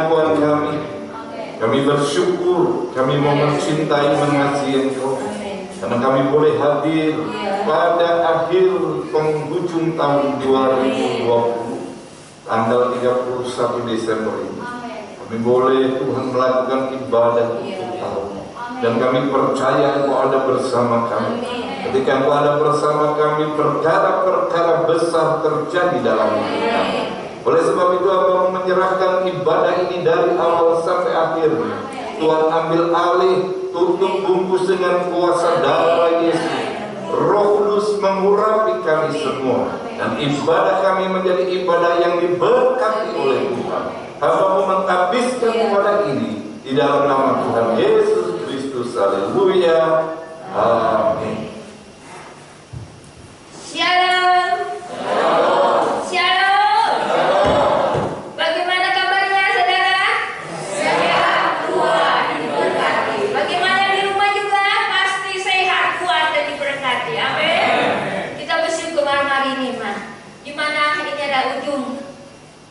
pengakuan kami. Kami bersyukur, kami mau mencintai, mengasihi Engkau. Karena kami boleh hadir pada akhir penghujung tahun 2020, tanggal 31 Desember ini. Kami boleh Tuhan melakukan ibadah untuk tahun. Dan kami percaya Engkau ada bersama kami. Ketika Engkau ada bersama kami, perkara-perkara besar terjadi dalam hidup kami. Oleh sebab itu Abang menyerahkan ibadah ini dari awal sampai akhir. Tuhan ambil alih, tutup bungkus dengan kuasa darah Yesus. Roh Kudus mengurapi kami semua. Dan ibadah kami menjadi ibadah yang diberkati oleh Tuhan. Hamba menghabiskan ibadah ini di dalam nama Tuhan Yesus Kristus. Haleluya. Amin. Shalom. Shalom. Bagaimana kabarnya saudara? Sehat, kuat, diberkati. Bagaimana di rumah juga? Pasti sehat, kuat, dan diberkati. Amin. Kita bersyukur malam hari ini, di mana ini ada ujung,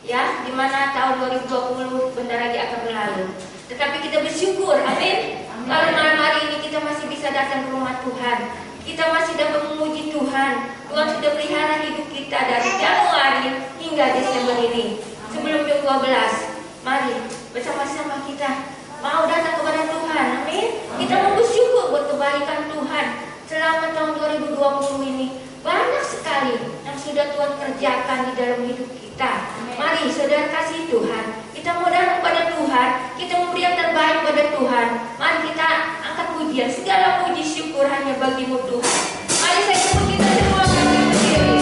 ya, di mana tahun 2020 bentar lagi akan berlalu. Tetapi kita bersyukur, amin. Kalau malam hari ini kita masih bisa datang ke rumah Tuhan, kita masih dapat memuji Tuhan. Tuhan sudah pelihara hidup kita dari Januari hingga Desember ini. Sebelum 2012, mari bersama-sama kita mau datang kepada Tuhan, amin. Kita mau bersyukur buat kebaikan Tuhan selama tahun 2020 ini. Banyak sekali yang sudah Tuhan kerjakan di dalam hidup kita. Mari saudara kasih Tuhan, kita mau datang pada Tuhan, kita memberi yang terbaik pada Tuhan. Mari kita angkat pujian, segala puji syukur hanya bagimu Tuhan. Mari saya tepuk kita semua kami berdiri.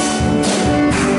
Amin.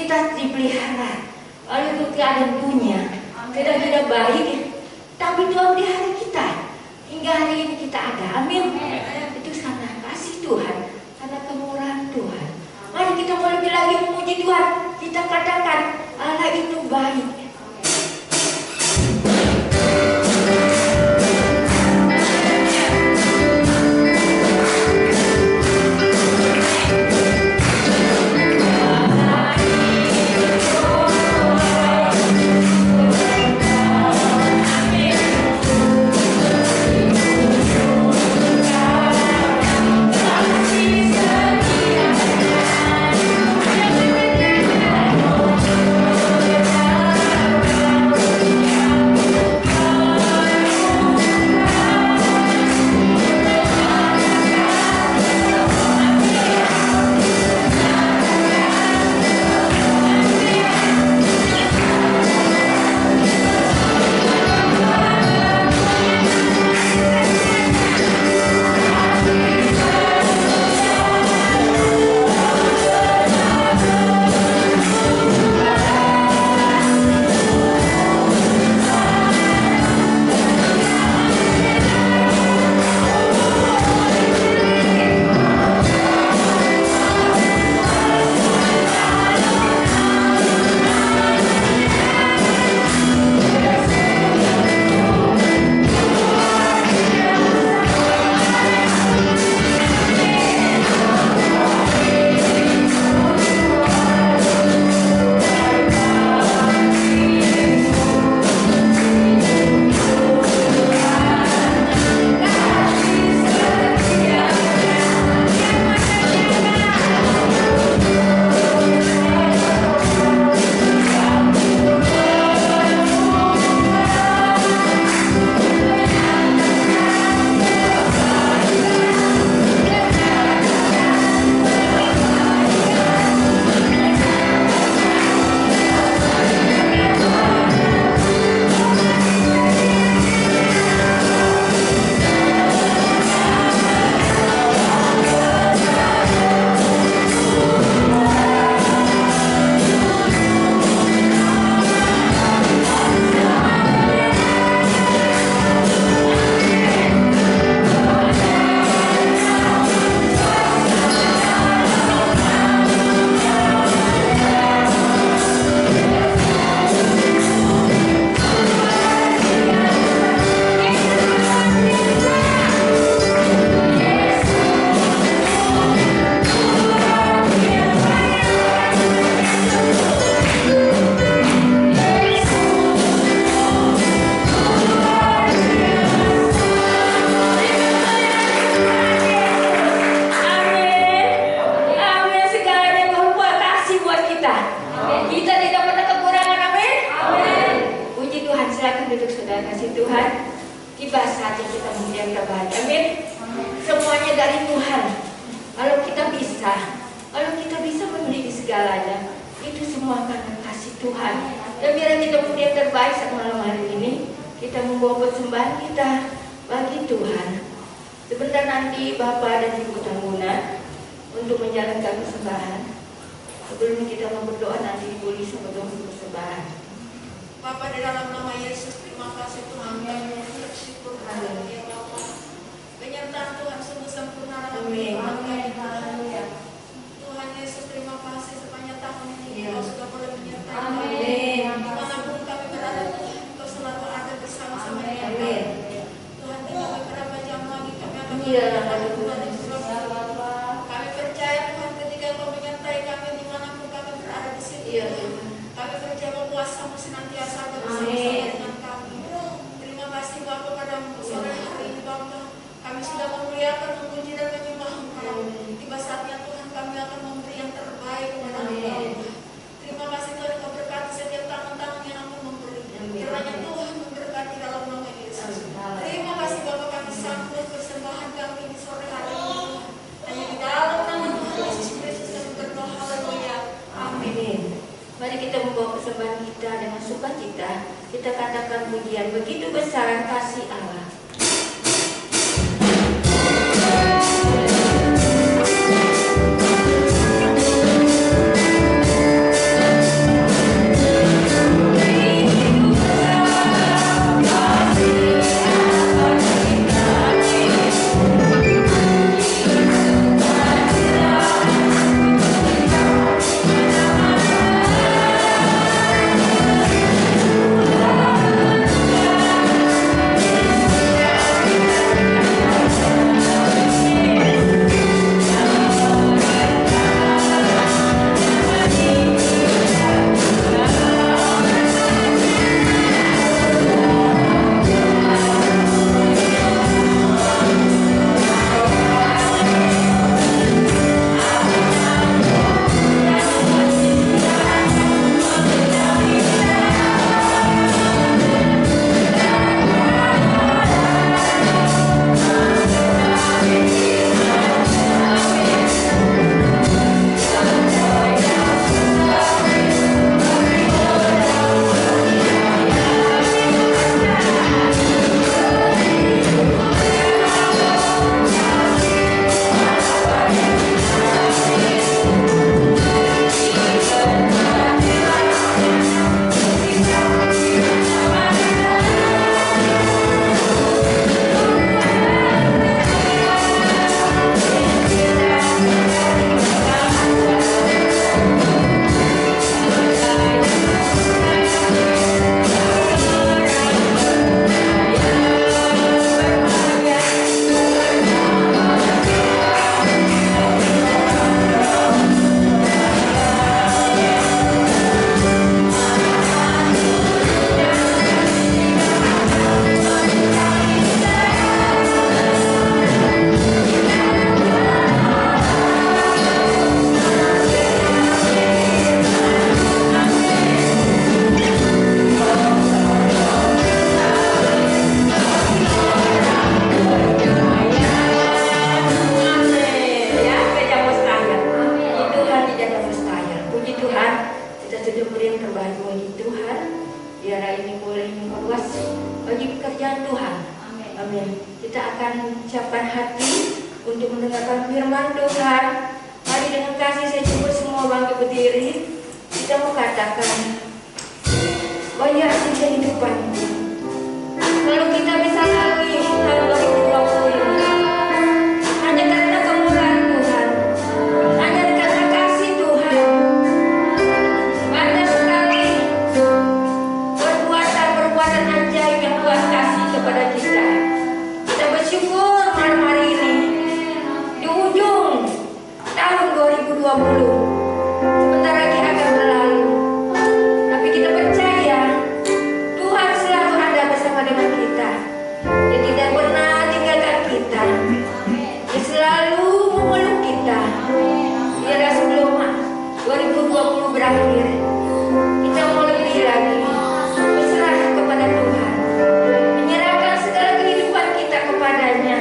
kita dipelihara oleh keadaan dunia tidak baik, tapi Tuhan pelihara kita hingga hari ini kita ada. Amin. Itu karena kasih Tuhan, karena kemurahan Tuhan. Mari kita mau lebih lagi memuji Tuhan. Kita katakan Allah itu baik. Mari kita membawa persembahan kita dengan sukacita. Kita katakan pujian, begitu besar kasih Allah. Tuhan, kita sudah beri yang terbaik bagi Tuhan. Biar hari ini boleh meluas bagi pekerjaan Tuhan. Amin. Kita akan siapkan hati untuk mendengarkan firman Tuhan. Mari dengan kasih saya jemput semua bangkit berdiri. Kita mau katakan, bahwa hasil kehidupanku. Kalau kita bisa lalui tahun 2020 ini, hanya karena kemurahan Tuhan, hanya karena kasih Tuhan. Banyak sekali perbuatan ajaib yang Tuhan kasih kepada kita. Kita bersyukur malam hari ini di ujung tahun 2020. Sebentar lagi akan berlalu. Tapi kita percaya Tuhan selalu ada bersama dengan kita. Dia tidak pernah tinggalkan kita. Dia selalu memeluk kita. Biar sebelum 2020 berakhir, kita mau lebih lagi berserah kepada Tuhan, menyerahkan segala kehidupan kita kepadanya.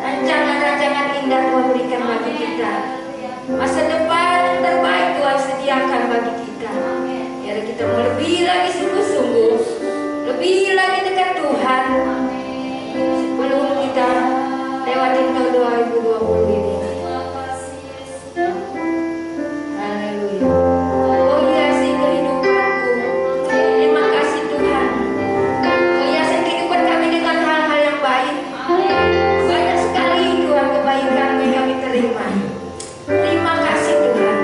Rancangan-rancangan indah Tuhan berikan bagi kita. Masa depan yang terbaik Tuhan sediakan bagi kita. Biar kita mau lebih lagi sungguh-sungguh, lebih lagi dekat Tuhan sebelum kita lewatin tahun 2020 ini. Haleluya. Oh iya sih kehidupanku. Terima kasih Tuhan. Oh iya sih kehidupan kami dengan hal-hal yang baik. Banyak sekali Tuhan kebaikan yang kami terima. Terima kasih Tuhan.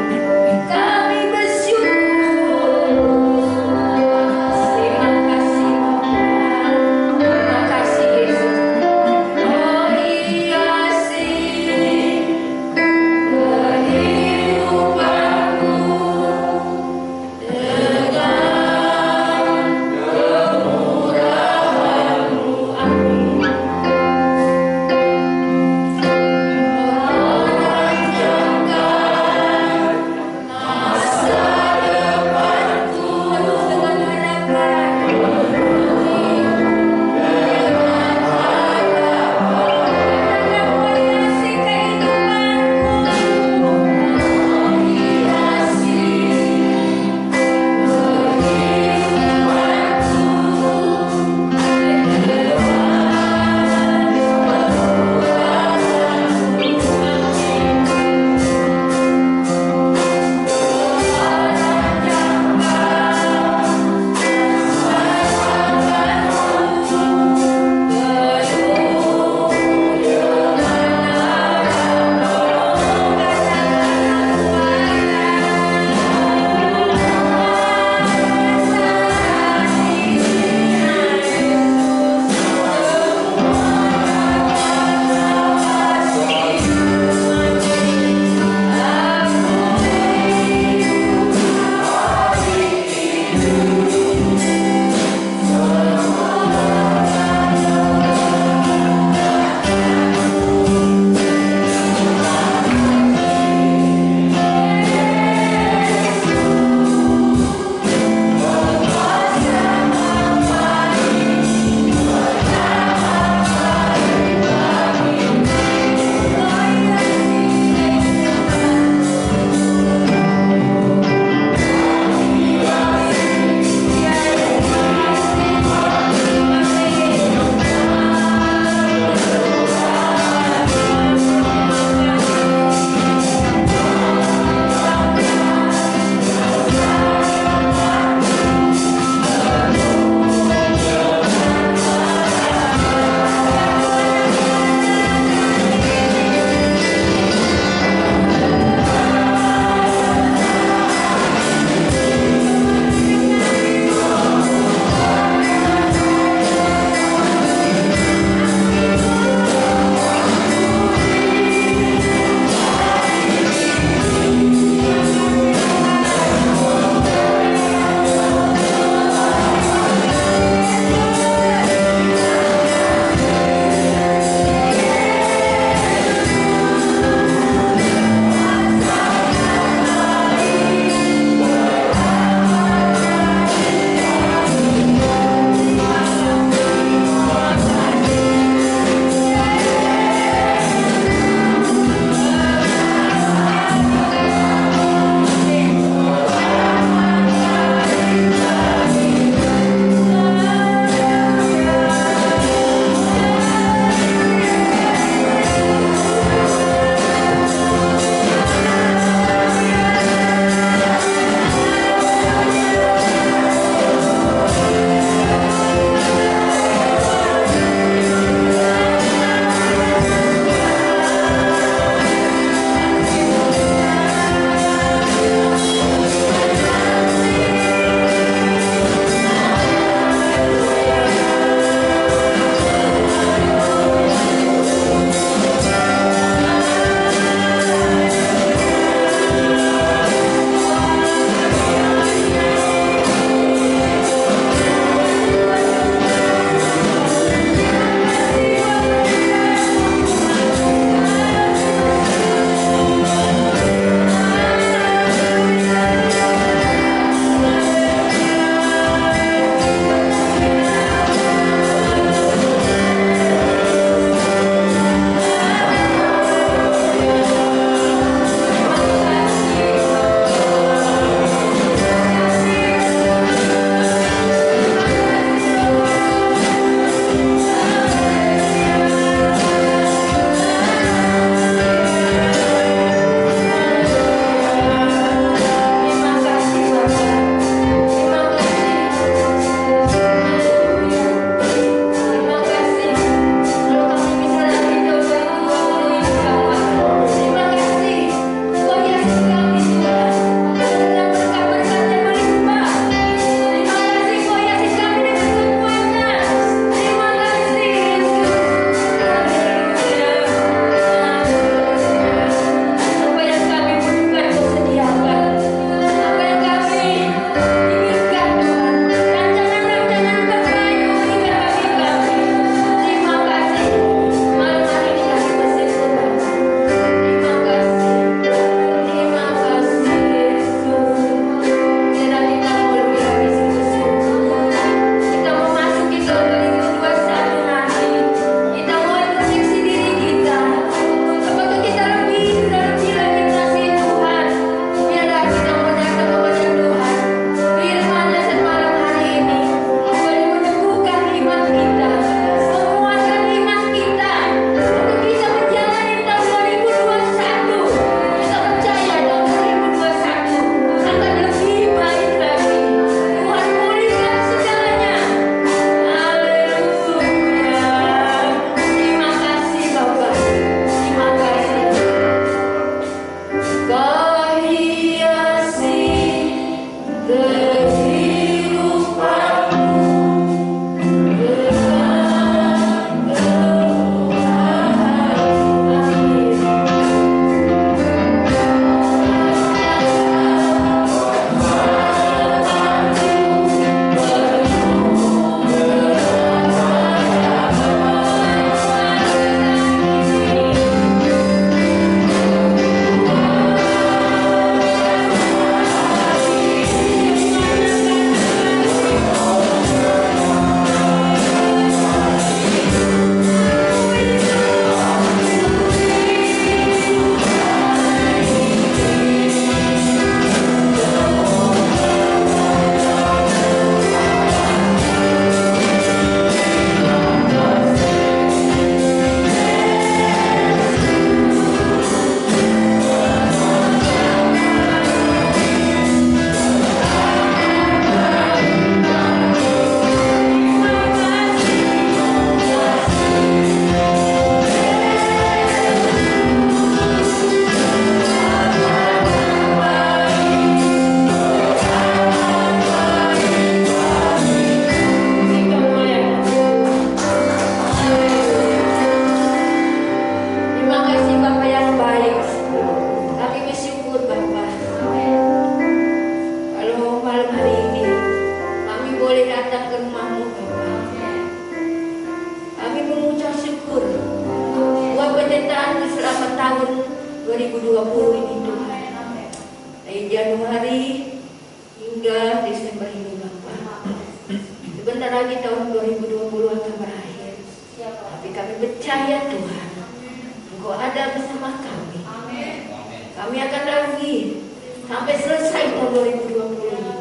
2020 ini.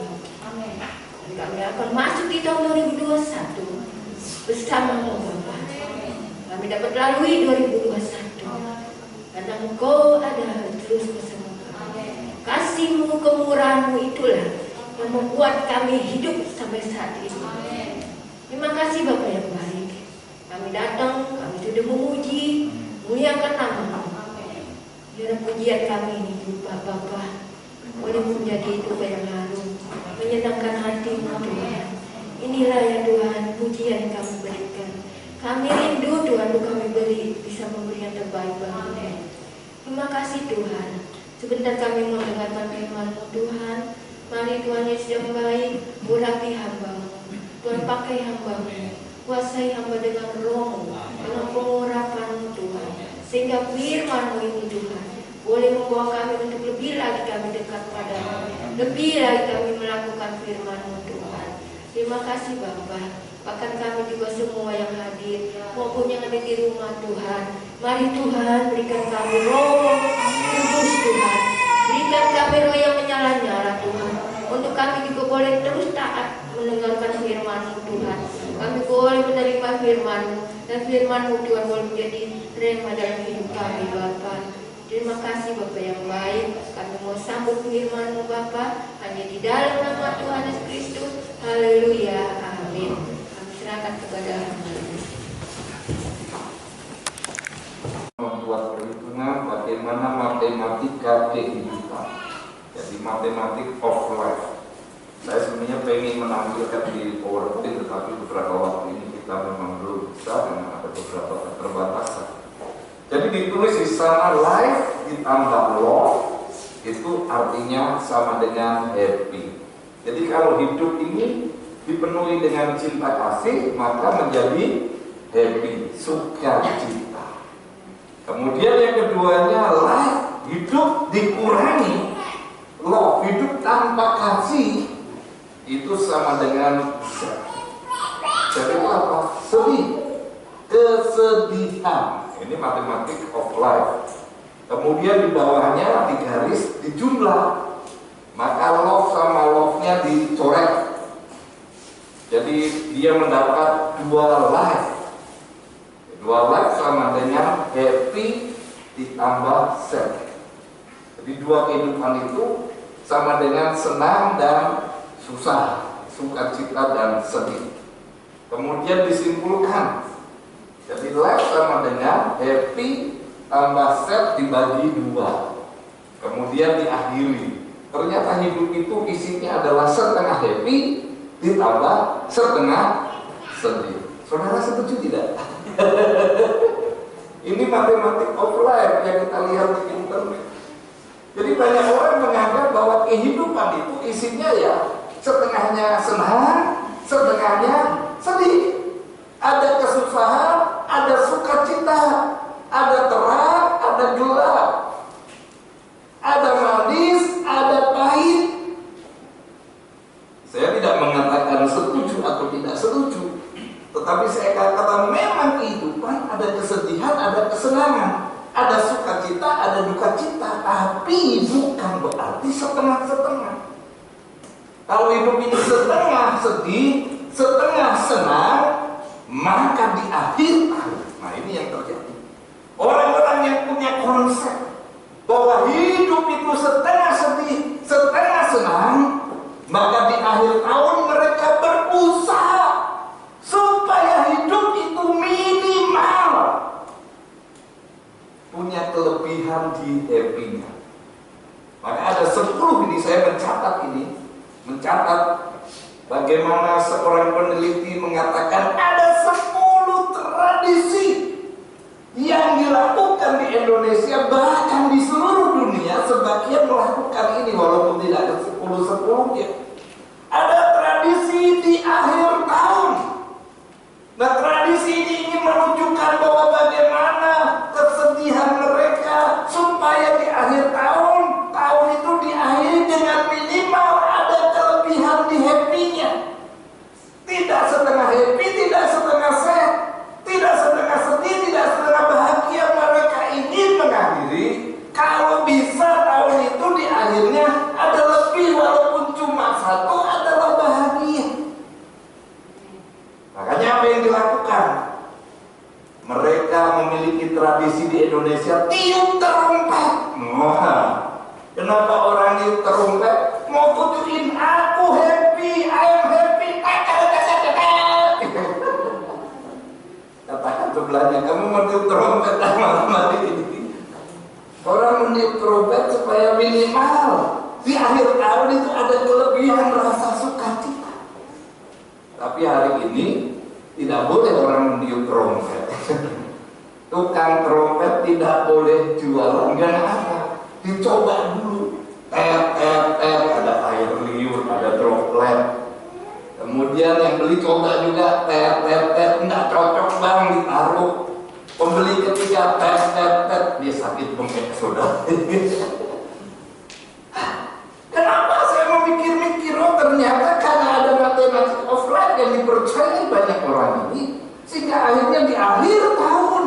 Dan kami akan masuk di tahun 2021 bersama-mu Bapa. Kami dapat lalui 2021 karena Engkau ada terus bersama kami. Kasih-Mu, kemurahan-Mu itulah yang membuat kami hidup sampai saat ini. Terima kasih Bapa yang baik. Kami datang, kami sudah memuji, muliakan nama-Mu. Biar pujian kami ini juga Bapa boleh menjadi itu yang harum, menyenangkan hati-Mu Tuhan. Inilah ya Tuhan pujian yang kami berikan. Kami rindu Tuhan untuk kami beri bisa memberi yang terbaik bagi. Terima kasih Tuhan. Sebentar kami mau mendengarkan firman-Mu Tuhan. Mari Tuhan Yesus yang baik, urapi hamba-Mu. Tuhan pakai hamba-Mu, kuasai hamba dengan roh-Mu, dengan pengurapan-Mu Tuhan. Sehingga firman-Mu ini Tuhan boleh membawa kami untuk lebih lagi kami dekat padamu, lebih lagi kami melakukan firman-Mu Tuhan. Terima kasih Bapa. Bahkan kami juga semua yang hadir maupun yang ada di rumah Tuhan. Mari Tuhan berikan kami roh kudus Tuhan. Berikan kami roh yang menyala-nyala Tuhan. Untuk kami juga boleh terus taat mendengarkan firman-Mu Tuhan. Kami boleh menerima firman-Mu. Dan firman-Mu Tuhan boleh menjadi rema dalam hidup kami Bapa. Terima kasih Bapa yang baik. Kami mau sambut firman-Mu Bapa hanya di dalam nama Tuhan Yesus Kristus. Haleluya. Amin. Kami serahkan kepada Tuhan. Membuat perhitungan bagaimana matematika kehidupan. Jadi matematik of life. Saya sebenarnya pengen menampilkan di PowerPoint, tetapi beberapa waktu ini kita memang belum bisa karena ada beberapa keterbatasan. Jadi ditulis di sana life ditambah love itu artinya sama dengan happy. Jadi kalau hidup ini dipenuhi dengan cinta kasih maka menjadi happy, sukacita. Kemudian yang keduanya life hidup dikurangi, love hidup tanpa kasih itu sama dengan sad. Jadi apa? Sedih, kesedihan. Ini matematik of life. Kemudian di bawahnya digaris, dijumlah. Maka love sama love-nya dicoret. Jadi dia mendapat dua life. Dua life sama dengan happy ditambah sad. Jadi dua kehidupan itu sama dengan senang dan susah, sukacita dan sedih. Kemudian disimpulkan. Jadi life sama dengan happy tambah sad dibagi dua. Kemudian diakhiri. Ternyata hidup itu isinya adalah setengah happy ditambah setengah sedih. Saudara setuju tidak? Ini matematik of life yang kita lihat di internet. Jadi banyak orang menganggap bahwa kehidupan itu isinya ya setengahnya senang, setengahnya sedih. Ada kesusahan, ada sukacita, ada terang, ada gelap, ada manis, ada pahit. Saya tidak mengatakan setuju atau tidak setuju, tetapi saya katakan memang kehidupan ada kesedihan, ada kesenangan, ada sukacita, ada duka cita, tapi bukan berarti setengah-setengah. Kalau hidup ini setengah sedih, setengah senang, maka di akhir tahun, nah ini yang terjadi. Orang-orang yang punya konsep bahwa hidup itu setengah sedih, setengah senang, maka di akhir tahun mereka berusaha supaya hidup itu minimal punya kelebihan di happy-nya. Maka ada 10 ini saya mencatat bagaimana seorang peneliti mengatakan ada 10 tradisi yang dilakukan di Indonesia, bahkan di seluruh dunia sebagian melakukan ini walaupun tidak ada 10-10-nya. Ada tradisi di akhir tahun. Nah, tradisi ini ingin menunjukkan bahwa bagaimana kesedihan mereka supaya di akhir tahun itu diakhiri dengan minimal ada kelebihan di happy-nya. Tidak setengah happy, tidak setengah sad, tidak setengah sedih, tidak setengah bahagia. Mereka ingin mengakhiri kalau bisa tahun itu di akhirnya ada lebih walaupun Indonesia tiup terompet. Wah, kenapa orang tiup terompet? Mau tunjukin aku happy, I am happy. Katakan sebelahnya, kamu mau tiup terompet malam hari ini. Orang meniup terompet supaya minimal di akhir tahun itu ada kelebihan rasa sukacita. Tapi hari ini tidak boleh orang meniup terompet. Tukang terompet tidak boleh jualan, karena apa? Dicoba dulu. Ada air liur, ada droplet. Kemudian yang beli coba juga, nggak cocok bang, ditaruh. Pembeli ketiga dia sakit bengkak saudara. Kenapa saya mau mikir-mikir? Oh ternyata karena ada matematik offline yang dipercayai banyak orang ini, sehingga akhirnya di akhir tahun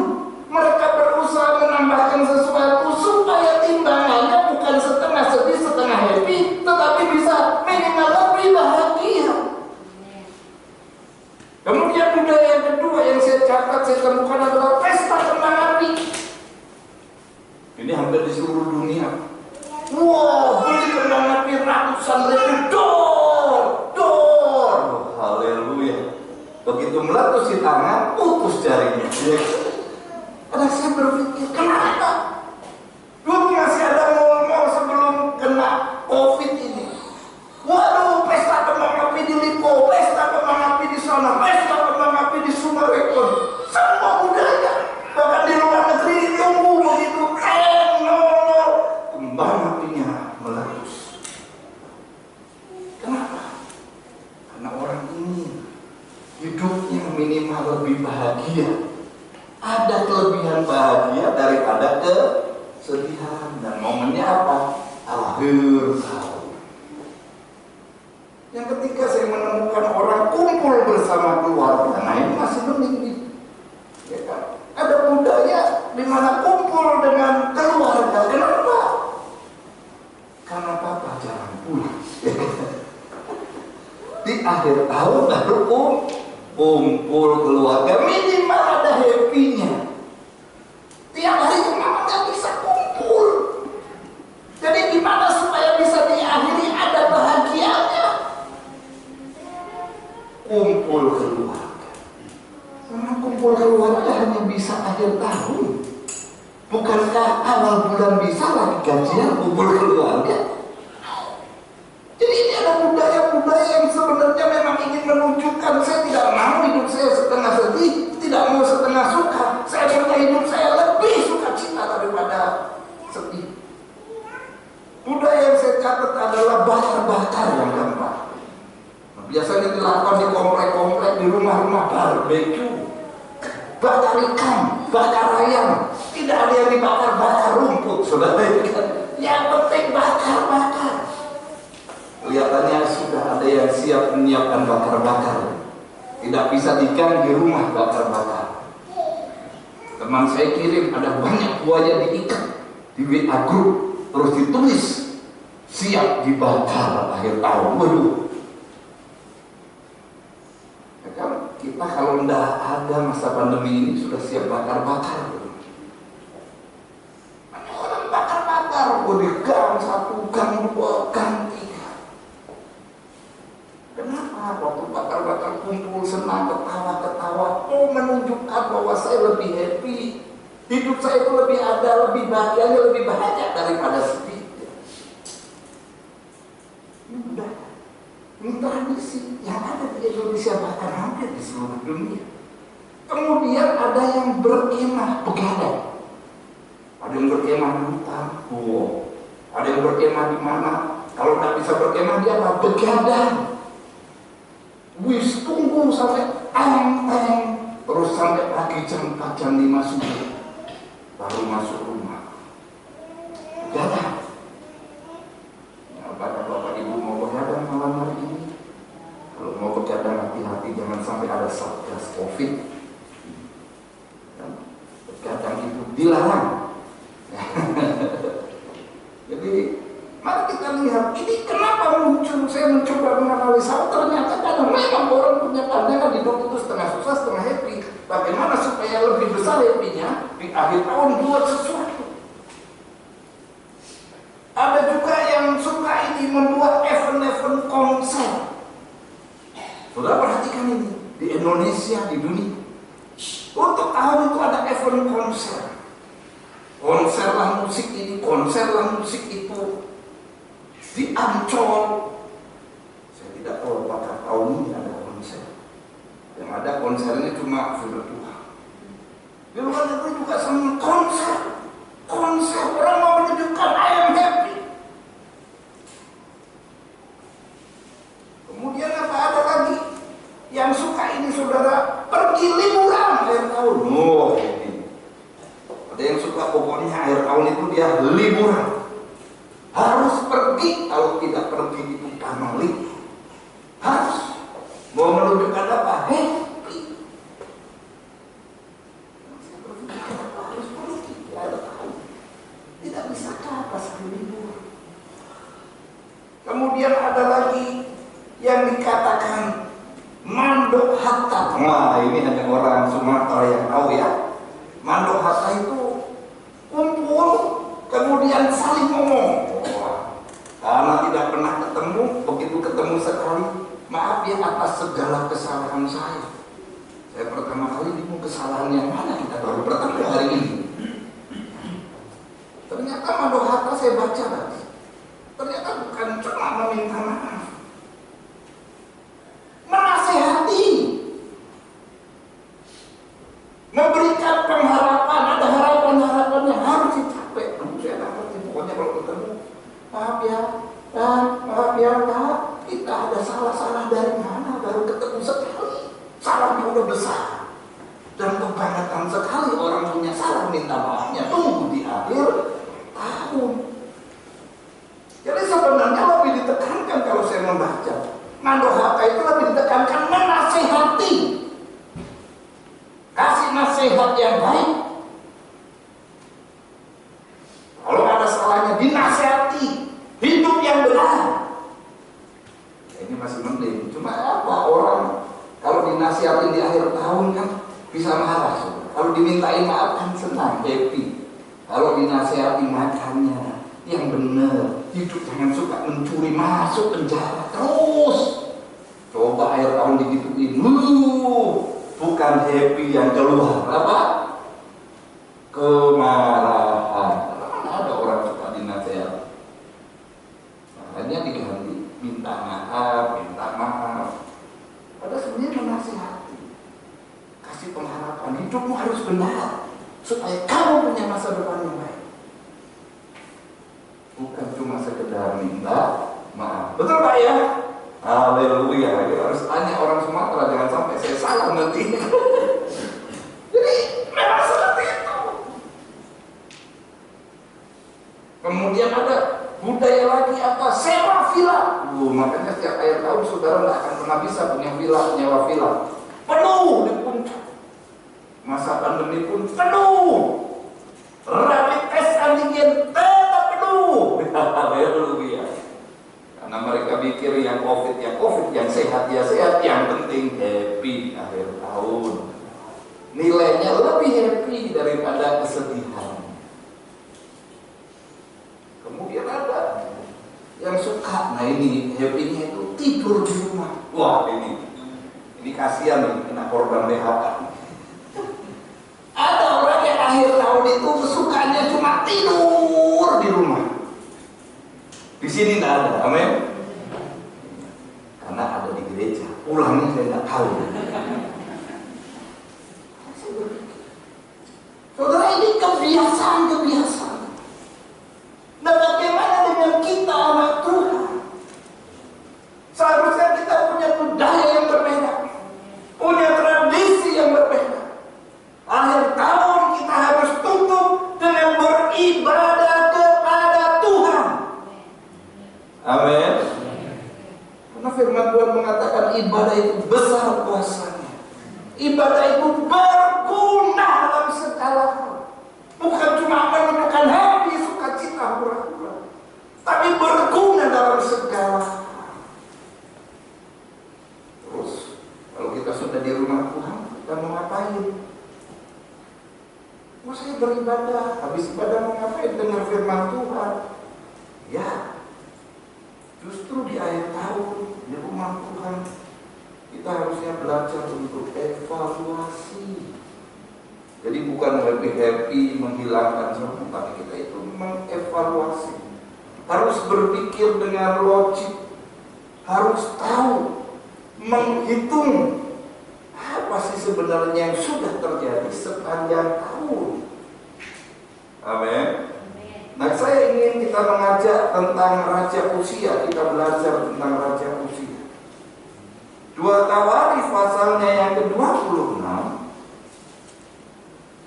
mereka berusaha menambahkan sesuatu supaya timbangannya bukan setengah sedih, setengah happy, tetapi bisa minimal lebih bahagia. Kemudian budaya yang kedua yang saya catat, saya temukan adalah pesta kembang api. Ini hampir di seluruh dunia. Wow, beli kembang api ratusan ribu, dor. Haleluya. Begitu meletus di tangan, putus jarinya. Karena saya berpikir, kenapa? Dulu masih ada mal-mal sebelum kena COVID ini. Waduh, pesta kembang api di Lipo, pesta kembang api di sana, pesta kembang api di Summarecon. Semua budaya, bahkan di luar negeri tunggu begitu kembang apinya meletus. Kenapa? Karena orang ini hidupnya minimal lebih bahagia. Ada kelebihan bahagia daripada kesedihan. Dan momennya apa? Akhir tahun. Yang ketiga saya menemukan orang kumpul bersama keluarga. Nah ini masih mending, ya kan? Ada budaya di mana kumpul dengan keluarga. Kenapa? Karena papa jarang pulang. Di akhir tahun baru kumpul keluarga, minimal ada happy-nya. Tiap hari mama nggak bisa kumpul. Jadi gimana supaya bisa diakhiri ada bahagianya? Kumpul keluarga. Karena kumpul keluarga hanya bisa akhir tahun. Bukankah awal bulan bisa lagi gajian kumpul keluarga? Jadi ini ada budaya-budaya yang sebenarnya memang ingin menunjukkan saya tidak mau hidup saya setengah sedih, tidak mau setengah suka. Saya punya hidup saya lebih sukacita daripada sedih. Budaya yang saya catat adalah bakar-bakar yang keempat. Biasanya dilakukan di komplek-komplek, di rumah-rumah barbeque, bakar ikan, bakar ayam. Tidak ada yang dibakar-bakar rumput, saudara. Yang penting bakar-bakar. Kelihatannya sudah ada yang siap menyiapkan bakar-bakar. Tidak bisa dikan di rumah bakar-bakar. Teman saya kirim ada banyak buaya diikat di WA group, terus ditulis siap dibakar akhir tahun. Waduh. Ya kan? Kita kalau tidak ada masa pandemi ini sudah siap bakar-bakar. Banyak orang bakar-bakar, di gang 1, gang 2, gang 3. Kenapa? Waktu bakar-bakar kumpul senang, ketawa-ketawa, menunjukkan bahwa saya lebih happy, hidup saya itu lebih ada, lebih bahagianya, lebih banyak daripada sedih. Ini budaya, ini tradisi yang ada di Indonesia, bahkan hampir di seluruh dunia. Kemudian ada yang berkemah begadang, ada yang berkemah di hutan, ada yang berkemah di mana? Kalau tidak bisa berkemah dia apa? Begadang. Wis tunggu sampai teng-teng, terus sampai pagi jam 4, jam 5 subuh baru masuk rumah. Begadang. Apakah Bapak Ibu mau begadang malam hari ini? Kalau mau begadang hati-hati, jangan sampai ada satgas COVID. Begadang itu dilarang. Jadi mari kita lihat ini kenapa muncul. Saya mencoba menganalisa, ternyata karena memang orang punya pandangan hidup itu setengah susah, setengah happy. Bagaimana supaya lebih besar happy-nya di akhir tahun buat sesuatu. Indonesia, di dunia. Untuk tahun itu ada event konser. Konser lah musik ini, konser lah musik itu. Di Ancol. Saya tidak tahu apakah tahun ini ada konser. Yang ada konsernya cuma virtual. Di luar negeri juga sama konser. Konser, orang mau menunjukkan I am happy. Kemudian apa ada lagi yang suka ini saudara, pergi liburan akhir tahun. Oh ini ada yang suka, pokoknya akhir tahun itu dia liburan, harus pergi, kalau tidak pergi itu pamali, harus mau menunjukkan apa? Happy. Harus pergi akhir tahun, tidak bisa apa sambil libur. Kemudian ada lagi yang dikatakan mandok hatta. Nah ini hanya orang Sumatera yang tahu ya. Mandok hatta itu kumpul kemudian saling ngomong. Karena tidak pernah ketemu, begitu ketemu sekali, maaf ya atas segala kesalahan saya. Saya pertama kali bingung kesalahan yang mana, kita baru bertemu hari ini. Ternyata mandok hatta saya baca tadi. Ternyata bukan cuma meminta maaf, menasehati, memberikan pengharapan. Ada harapan-harapan yang harus dicapai. Saya tak ngerti, pokoknya kalau ketemu, maaf ya, kita ada salah-salah dari mana, baru ketemu sekali, salahnya udah besar. Dan kebangetan sekali orang punya salah, minta maafnya tunggu di akhir tahun. Jadi sebenarnya lebih ditekankan kalau saya membaca, mandok hatta itu lebih ditekankan menasehati, kasih nasihat yang baik. Kalau ada salahnya dinasehati, hidup yang benar. Ini masih mending. Cuma apa, orang kalau dinasehati di akhir tahun kan bisa marah. Kalau dimintai maaf kan senang, happy. Kalau dinasehati makannya yang benar, hidup jangan suka mencuri, masuk penjara terus. Coba akhir tahun digituin, bukan happy yang keluar apa? Kemarahan. Mana ada orang suka dinasehati? Makanya diganti minta maaf. Padahal sebenarnya menasehati, kasih pengharapan, hidupmu harus benar supaya kamu punya masa depan yang baik. Bukan cuma sekedar minta maaf. Betul Pak ya? Haleluya. Harus tanya orang Sumatera, jangan sampai saya salah nanti. Jadi memang seperti itu. Kemudian ada budaya lagi apa? Sewa villa. Makanya setiap akhir tahun saudara nggak akan pernah bisa punya villa, nyewa villa. Penuh di puncak. Masa pandemi pun penuh. Rapid test antigen tetap penuh. Haleluya. Karena mereka pikir yang COVID, yang sehat ya sehat, yang penting happy di akhir tahun. Nilainya lebih happy daripada kesedihan. Kemudian ada yang suka, nah ini happy-nya itu tidur di rumah. Wah ini kasihan nih, kena korban PHK. Ada orang yang akhir tahun itu sukanya cuma tidur di rumah. Di sini tidak ada, amin. Karena ada di gereja, pulangnya saya tidak tahu. Saudara, ini kebiasaan. Nah bagaimana dengan kita anak Tuhan? Seharusnya kita punya budaya yang berbeda, punya tradisi yang berbeda. Akhir tahun kita harus tutup dengan beribadah kepada Tuhan. Amin. Karena firman Tuhan mengatakan ibadah itu besar kuasanya. Ibadah itu berguna dalam segala hal. Bukan cuma menemukan hati, sukacita, hura-hura, tapi berguna dalam segala hal. Terus kalau kita sudah di rumah Tuhan, kita mau ngapain? Mau saya beribadah, habis ibadah mau ngapain? Dengar firman Tuhan. Ya, justru di akhir tahun di rumah Tuhan Kita harusnya belajar untuk evaluasi. Jadi bukan happy-happy menghilangkan semua, tapi kita itu mengevaluasi. Harus berpikir dengan logik, harus tahu, menghitung apa sih sebenarnya yang sudah terjadi sepanjang tahun. Amin. Nah, saya ingin kita mengajak tentang Raja Uzia. Kita belajar tentang Raja Uzia. 2 Tawarikh pasalnya yang ke-26.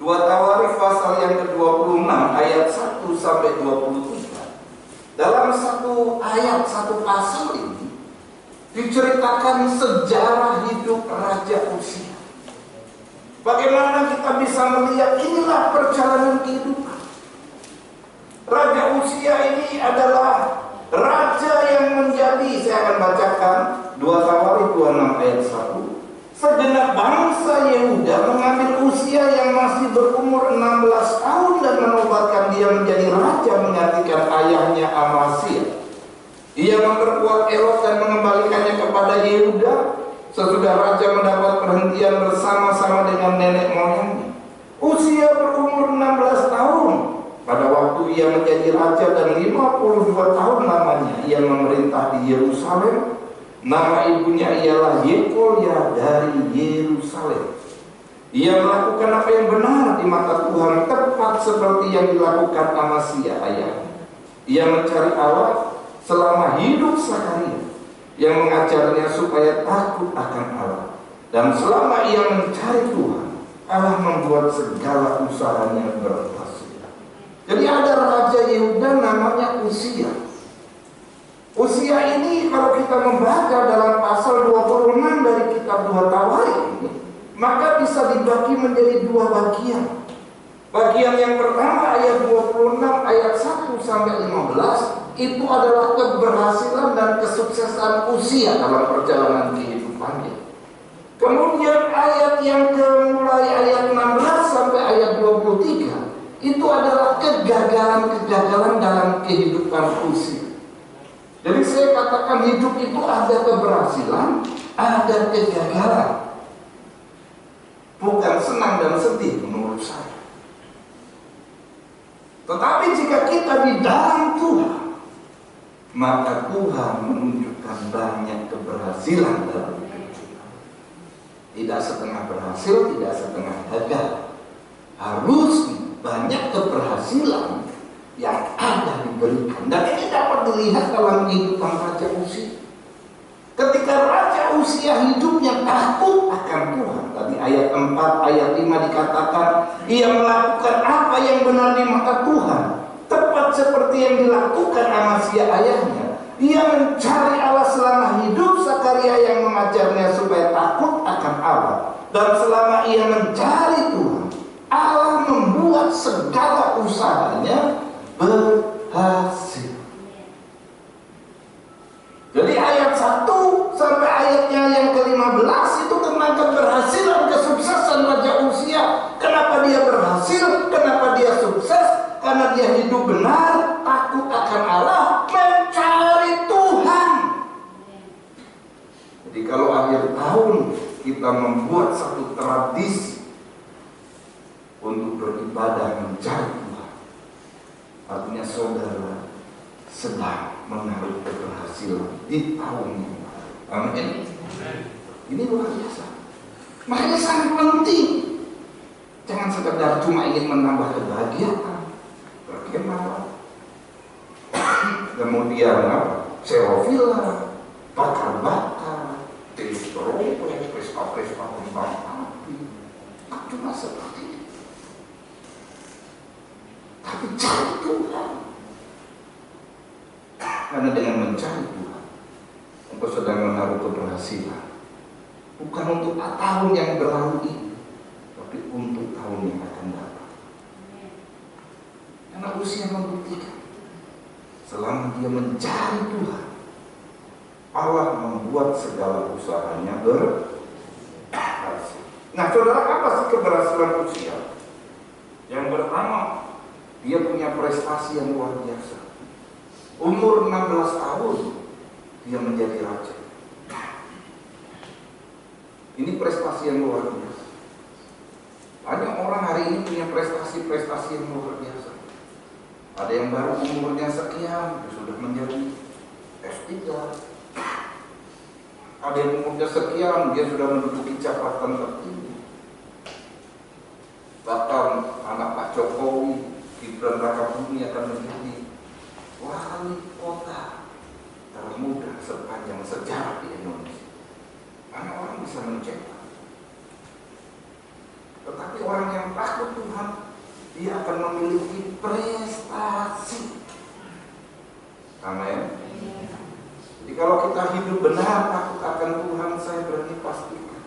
2 Tawarikh pasal yang ke-26 ayat 1 sampai 23. Dalam satu ayat, satu pasal ini diceritakan sejarah hidup Raja Uzia. Bagaimana kita bisa melihat inilah perjalanan kehidupan. Raja Uzia ini adalah raja yang menjadi, saya akan bacakan 2 Tawarikh 26 ayat 1. Segenap bangsa Yehuda mengambil Uzia yang masih berumur 16 tahun dan menobatkan dia menjadi raja menggantikan ayahnya Amazia. Ia memperkuat Elot dan mengembalikannya kepada Yehuda sesudah raja mendapat perhentian bersama-sama dengan nenek moyangnya. Uzia berumur 16 tahun. Pada waktu ia menjadi raja dan 52 tahun lamanya ia memerintah di Yerusalem. Nama ibunya ialah Yekolya dari Yerusalem. Ia melakukan apa yang benar di mata Tuhan, tepat seperti yang dilakukan Amazia ayahnya. Ia mencari Allah selama hidup Sakaria yang mengajarnya supaya takut akan Allah. Dan selama ia mencari Tuhan, Allah membuat segala usahanya berhasil. Jadi ada Raja Yehuda namanya Uzia. Uzia ini kalau kita membaca dalam pasal 26 dari kitab 2 Tawarikh ini, maka bisa dibagi menjadi 2 bagian. Bagian yang pertama ayat 26 ayat 1 sampai 15 itu adalah keberhasilan dan kesuksesan Uzia dalam perjalanan kehidupannya. Kemudian ayat yang mulai ayat 16 sampai ayat 23 itu adalah kegagalan-kegagalan dalam kehidupan Uzia. Jadi saya katakan hidup itu ada keberhasilan, ada kegagalan. Bukan senang dan sedih menurut saya. Tetapi jika kita di dalam Tuhan, maka Tuhan menunjukkan banyak keberhasilan dalam hidup kita. Tidak setengah berhasil, tidak setengah gagal. Harus banyak keberhasilan yang ada diberikan. Dan ini dapat dilihat dalam kehidupan Raja Uzia. Ketika Raja Uzia hidupnya takut akan Tuhan. Tadi ayat 4, ayat 5 dikatakan ia melakukan apa yang benar di mata Tuhan, tepat seperti yang dilakukan Amazia ayahnya. Ia mencari Allah selama hidup Sakaria yang mengajarnya supaya takut akan Allah. Dan selama ia mencari Tuhan, Allah membuat segala usahanya berhasil. Jadi ayat 1 sampai ayatnya yang ke-15 itu tentang keberhasilan, kesuksesan Raja Uzia. Kenapa dia berhasil? Kenapa dia sukses? Karena dia hidup benar, takut akan Allah, mencari Tuhan. Jadi kalau akhir tahun kita membuat satu tradisi untuk beribadah mencari Tuhan, artinya saudara sedang menaruh keberhasilan di tahun yang baru. Amin. Ini luar biasa. Makanya sangat penting. Jangan sekedar cuma ingin menambah kebahagiaan, berkemah, kemudian sewa villa, bakar-bakar, pesta kembang api. Cuma seperti itu. Tapi cari Tuhan. Karena dengan mencari Tuhan, engkau sedang menaruh keberhasilan. Bukan untuk tahun yang berlalu ini, tapi untuk tahun yang akan datang. Karena Uzia membuktikan, selama dia mencari Tuhan, Allah membuat segala usahanya berhasil. Nah, saudara, apa sih keberhasilan Uzia? Yang pertama, dia punya prestasi yang luar biasa. Umur 16 tahun dia menjadi raja. Ini prestasi yang luar biasa. Banyak orang hari ini punya prestasi-prestasi yang luar biasa. Ada yang baru umurnya sekian, dia sudah menjadi S3. Ada yang umurnya sekian, dia sudah menduduki jabatan tertinggi. Bahkan anak Pak Jokowi, Gibran Rakabumi akan menjadi wali kota termuda sepanjang sejarah di Indonesia. Banyak orang bisa mencetak. Tetapi orang yang takut Tuhan, dia akan memiliki prestasi. Amin. Jadi kalau kita hidup benar takut akan Tuhan, saya berani pastikan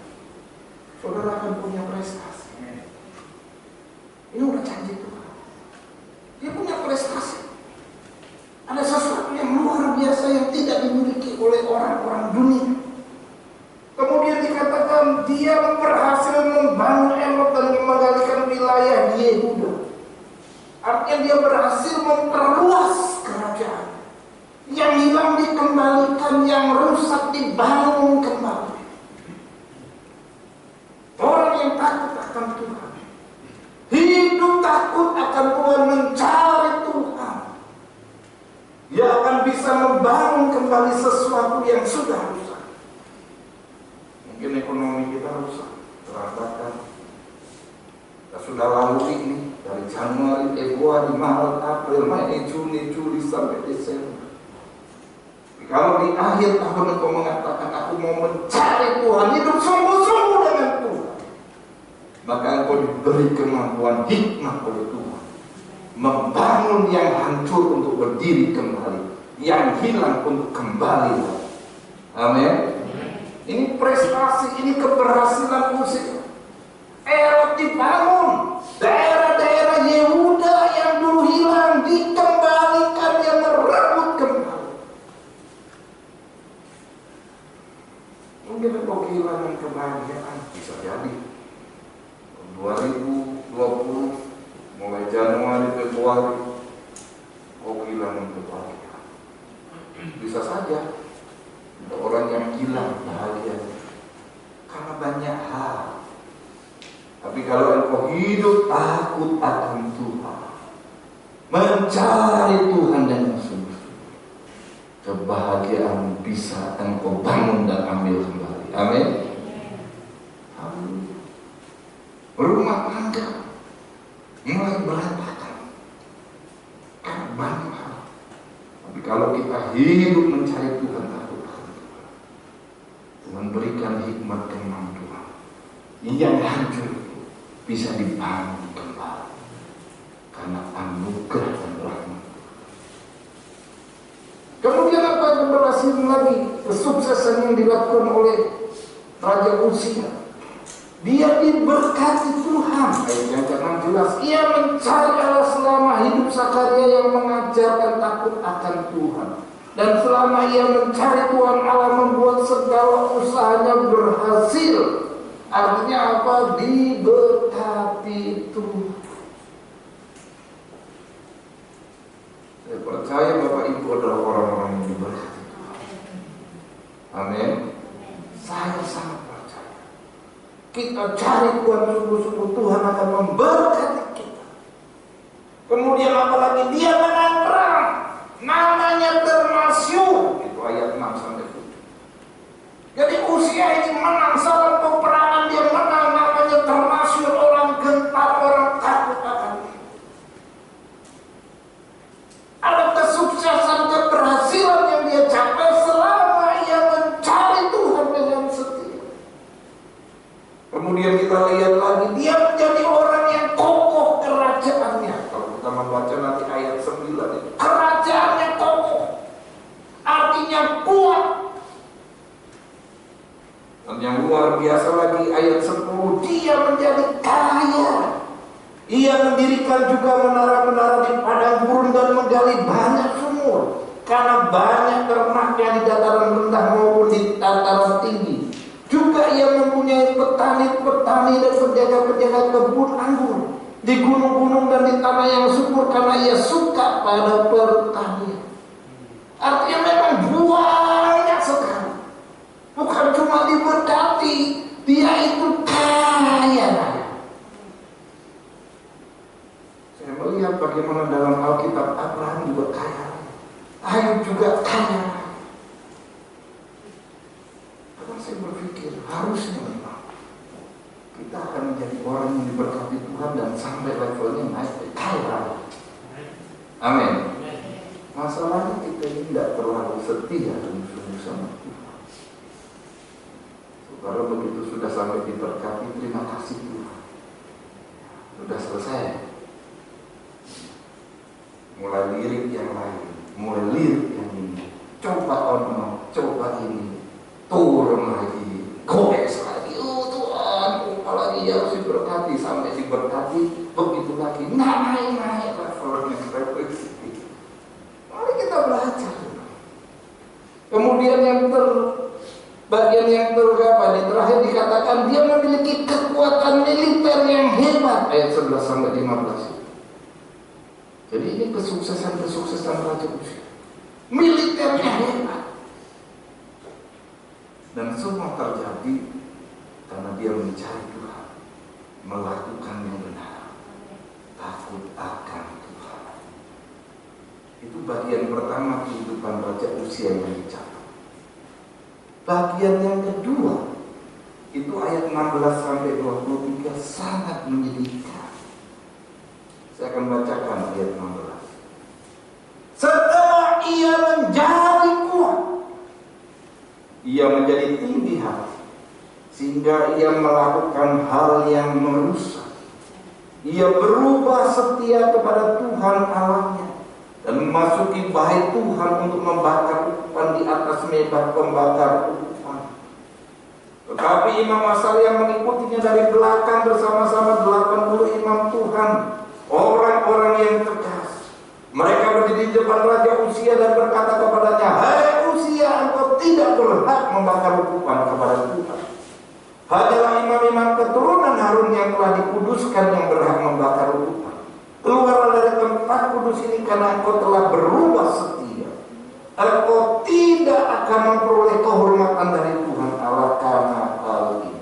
saudara akan punya prestasi. Ini udah janji Tuhan. Dia punya prestasi. Ada sesuatu yang luar biasa yang tidak dimiliki oleh orang-orang dunia. Kemudian dikatakan dia berhasil membangun Elot dan mengendalikan wilayah Yehuda. Artinya dia berhasil memperluas kerajaan. Yang hilang dikembalikan, yang rusak dibangun kembali. Orang yang takut akan Tuhan, hidup takut akan Tuhan, mencari Tuhan, dia akan bisa membangun kembali sesuatu yang sudah rusak. Mungkin ekonomi kita rusak, berantakan. Kita sudah lalui ini dari Januari, Februari, Maret, April, Mei, Juni, Juli sampai Desember. Kalau di akhir tahun engkau mengatakan aku mau mencari Tuhan, hidup sungguh-sungguh dengan Tuhan, maka engkau diberi kemampuan hikmah oleh Tuhan, membangun yang hancur untuk berdiri kembali, yang hilang untuk kembali. Amin. Ini prestasi, ini keberhasilan musik. Elot dibangun, daerah-daerah Yehuda yang dulu hilang dikembalikan, yang merebut kembali. Mungkin engkau kehilangan kebahagiaan, bisa jadi 2020 mulai Januari, Februari kau kehilangan kebahagiaan. Bisa saja ada orang yang hilang bahagia karena banyak hal. Tapi kalau engkau hidup takut akan Tuhan, mencari Tuhan dengan sungguh-sungguh, kebahagiaan bisa engkau bangun dan ambil kembali. Amin. Rumah tangga mulai berantakan karena banyak hal. Tapi kalau kita hidup mencari Tuhan, takut akan Tuhan, Tuhan berikan hikmat kemampuan. Yang hancur bisa dibangun kembali karena anugerah dan rahmat. Kemudian apa yang berhasil lagi? Kesuksesan yang dilakukan oleh Raja Uzia, dia diberkati Tuhan. Ayat yang ke-6 jelas, ia mencari Allah selama hidup Sakaria yang mengajarkan takut akan Tuhan. Dan selama ia mencari Tuhan, Allah membuat segala usahanya berhasil. Artinya apa? Diberkati Tuhan. Saya percaya Bapak Ibu adalah orang-orang yang diberkati Tuhan. Amin. Saya sangat percaya. Kita cari Tuhan sungguh-sungguh, Tuhan akan memberkati kita. Kemudian apalagi dia menang perang, namanya termasyhur. Itu ayat 6 sampai 7. Jadi Uzia ini menang salah peperangan, dia menang, namanya termasyhur, orang gentar, orang takut akan dia. Ada kesuksesan, keberhasilan yang dia capai selama ia mencari Tuhan dengan setia. Kemudian kita lihat lagi, dia menjadi orang yang kokoh kerajaannya. Kalau kita membaca nanti ayat 9 itu, kerajaannya kokoh, artinya kuat. Dan yang luar biasa lagi ayat 10, dia menjadi kaya. Ia mendirikan juga menara-menara di padang gurun dan menggali banyak sumur, karena banyak ternaknya di dataran rendah maupun di dataran tinggi. Juga ia mempunyai petani-petani dan penjaga-penjaga kebun anggur di gunung-gunung dan di tanah yang subur, karena ia suka pada pertanian. Artinya memang banyak sekali. Bukan cuma diberkati, Dia itu kaya raya. Saya melihat bagaimana dalam Alkitab Abraham juga kaya raya, Ayub juga kaya raya. Karena saya berpikir harusnya memang kita akan menjadi orang yang diberkati Tuhan dan sampai levelnya naik ke kaya raya. Amin. Masalahnya kita ini tidak terlalu setia sungguh-sungguh sama Tuhan. Saudara, begitu sudah sampai diberkati, terima kasih Tuhan, sudah selesai. Mulai lirik yang lain, mulai lirik yang ini, coba ono, coba ini, turun lagi, goes lagi. Oh Tuhan, apalagi harus diberkati, sampai diberkati, begitu lagi, nggak naik-naik levelnya. Mari kita belajar. Kemudian bagian yang terakhir dikatakan dia memiliki kekuatan militer yang hebat, ayat 11 sampai 15. Jadi ini kesuksesan Raja Uzia, militernya hebat, dan semua terjadi karena dia mencari Tuhan, melakukan yang benar, takut akan Tuhan. Itu bagian pertama kehidupan Raja Uzia yang dicatat. Bagian yang kedua itu ayat 16 sampai 23 sangat menyedihkan. Saya akan bacakan ayat 16. Setelah ia menjadi kuat, ia menjadi tinggi hati, sehingga ia melakukan hal yang merusak. Ia berubah setia kepada Tuhan Allahnya dan memasuki bait Tuhan untuk membakar ukupan di atas mezbah pembakar ukupan. Tetapi Imam Asalia mengikutinya dari belakang bersama-sama 80 imam Tuhan, orang-orang yang tegas. Mereka berdiri di depan Raja Uzia dan berkata kepadanya, "Hai Uzia, engkau tidak berhak membakar ukupan kepada Tuhan. Hanyalah imam-imam keturunan Harun yang telah dikuduskan yang berhak membakar ukupan. Keluarlah dari tempat kudus ini karena engkau telah berubah setia. Engkau tidak akan memperoleh kehormatan dari Tuhan Allah karena hal ini."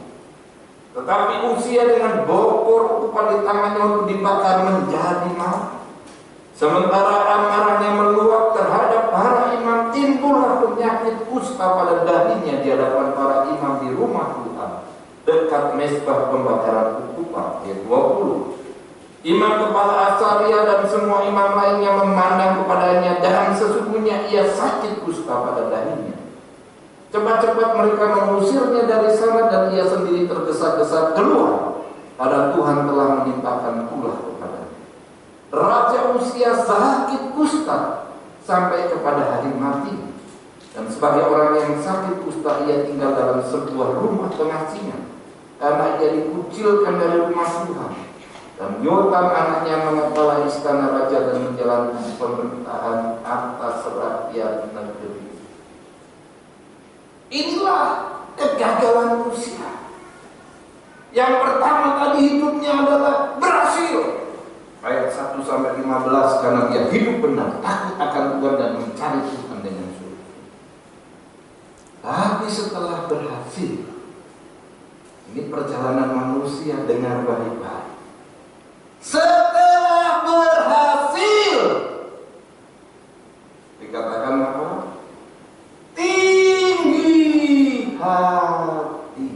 Tetapi Uzia dengan bokor ukupan di tangannya untuk dibakar menjadi marah. Sementara amarahnya meluap terhadap para imam, timbullah penyakit kusta pada dahinya di hadapan para imam di rumah Tuhan dekat mezbah pembakaran ukupan. Ayat 20. Imam kepala Asaria dan semua imam lainnya memandang kepadanya, dan sesungguhnya ia sakit kusta pada dahinya. Cepat-cepat mereka mengusirnya dari sana dan ia sendiri tergesa-gesa keluar. Pada Tuhan telah menimpakan tulah kepadanya. Raja Uzia sakit kusta sampai kepada hari mati. Dan sebagai orang yang sakit kusta, ia tinggal dalam sebuah rumah pengasingan karena ia dikucilkan dari rumah Tuhan. Dan Yotam anaknya mengepala istana raja dan menjalankan pemerintahan atas rakyat negeri. Inilah kegagalan Uzia. Yang pertama tadi hidupnya adalah berhasil. Ayat 1 sampai 15, karena dia hidup benar, takut akan Tuhan dan mencari Tuhan dengan sungguh. Tapi setelah berhasil, ini perjalanan manusia, dengar baik-baik. Setelah berhasil, dikatakan apa? Tinggi hati,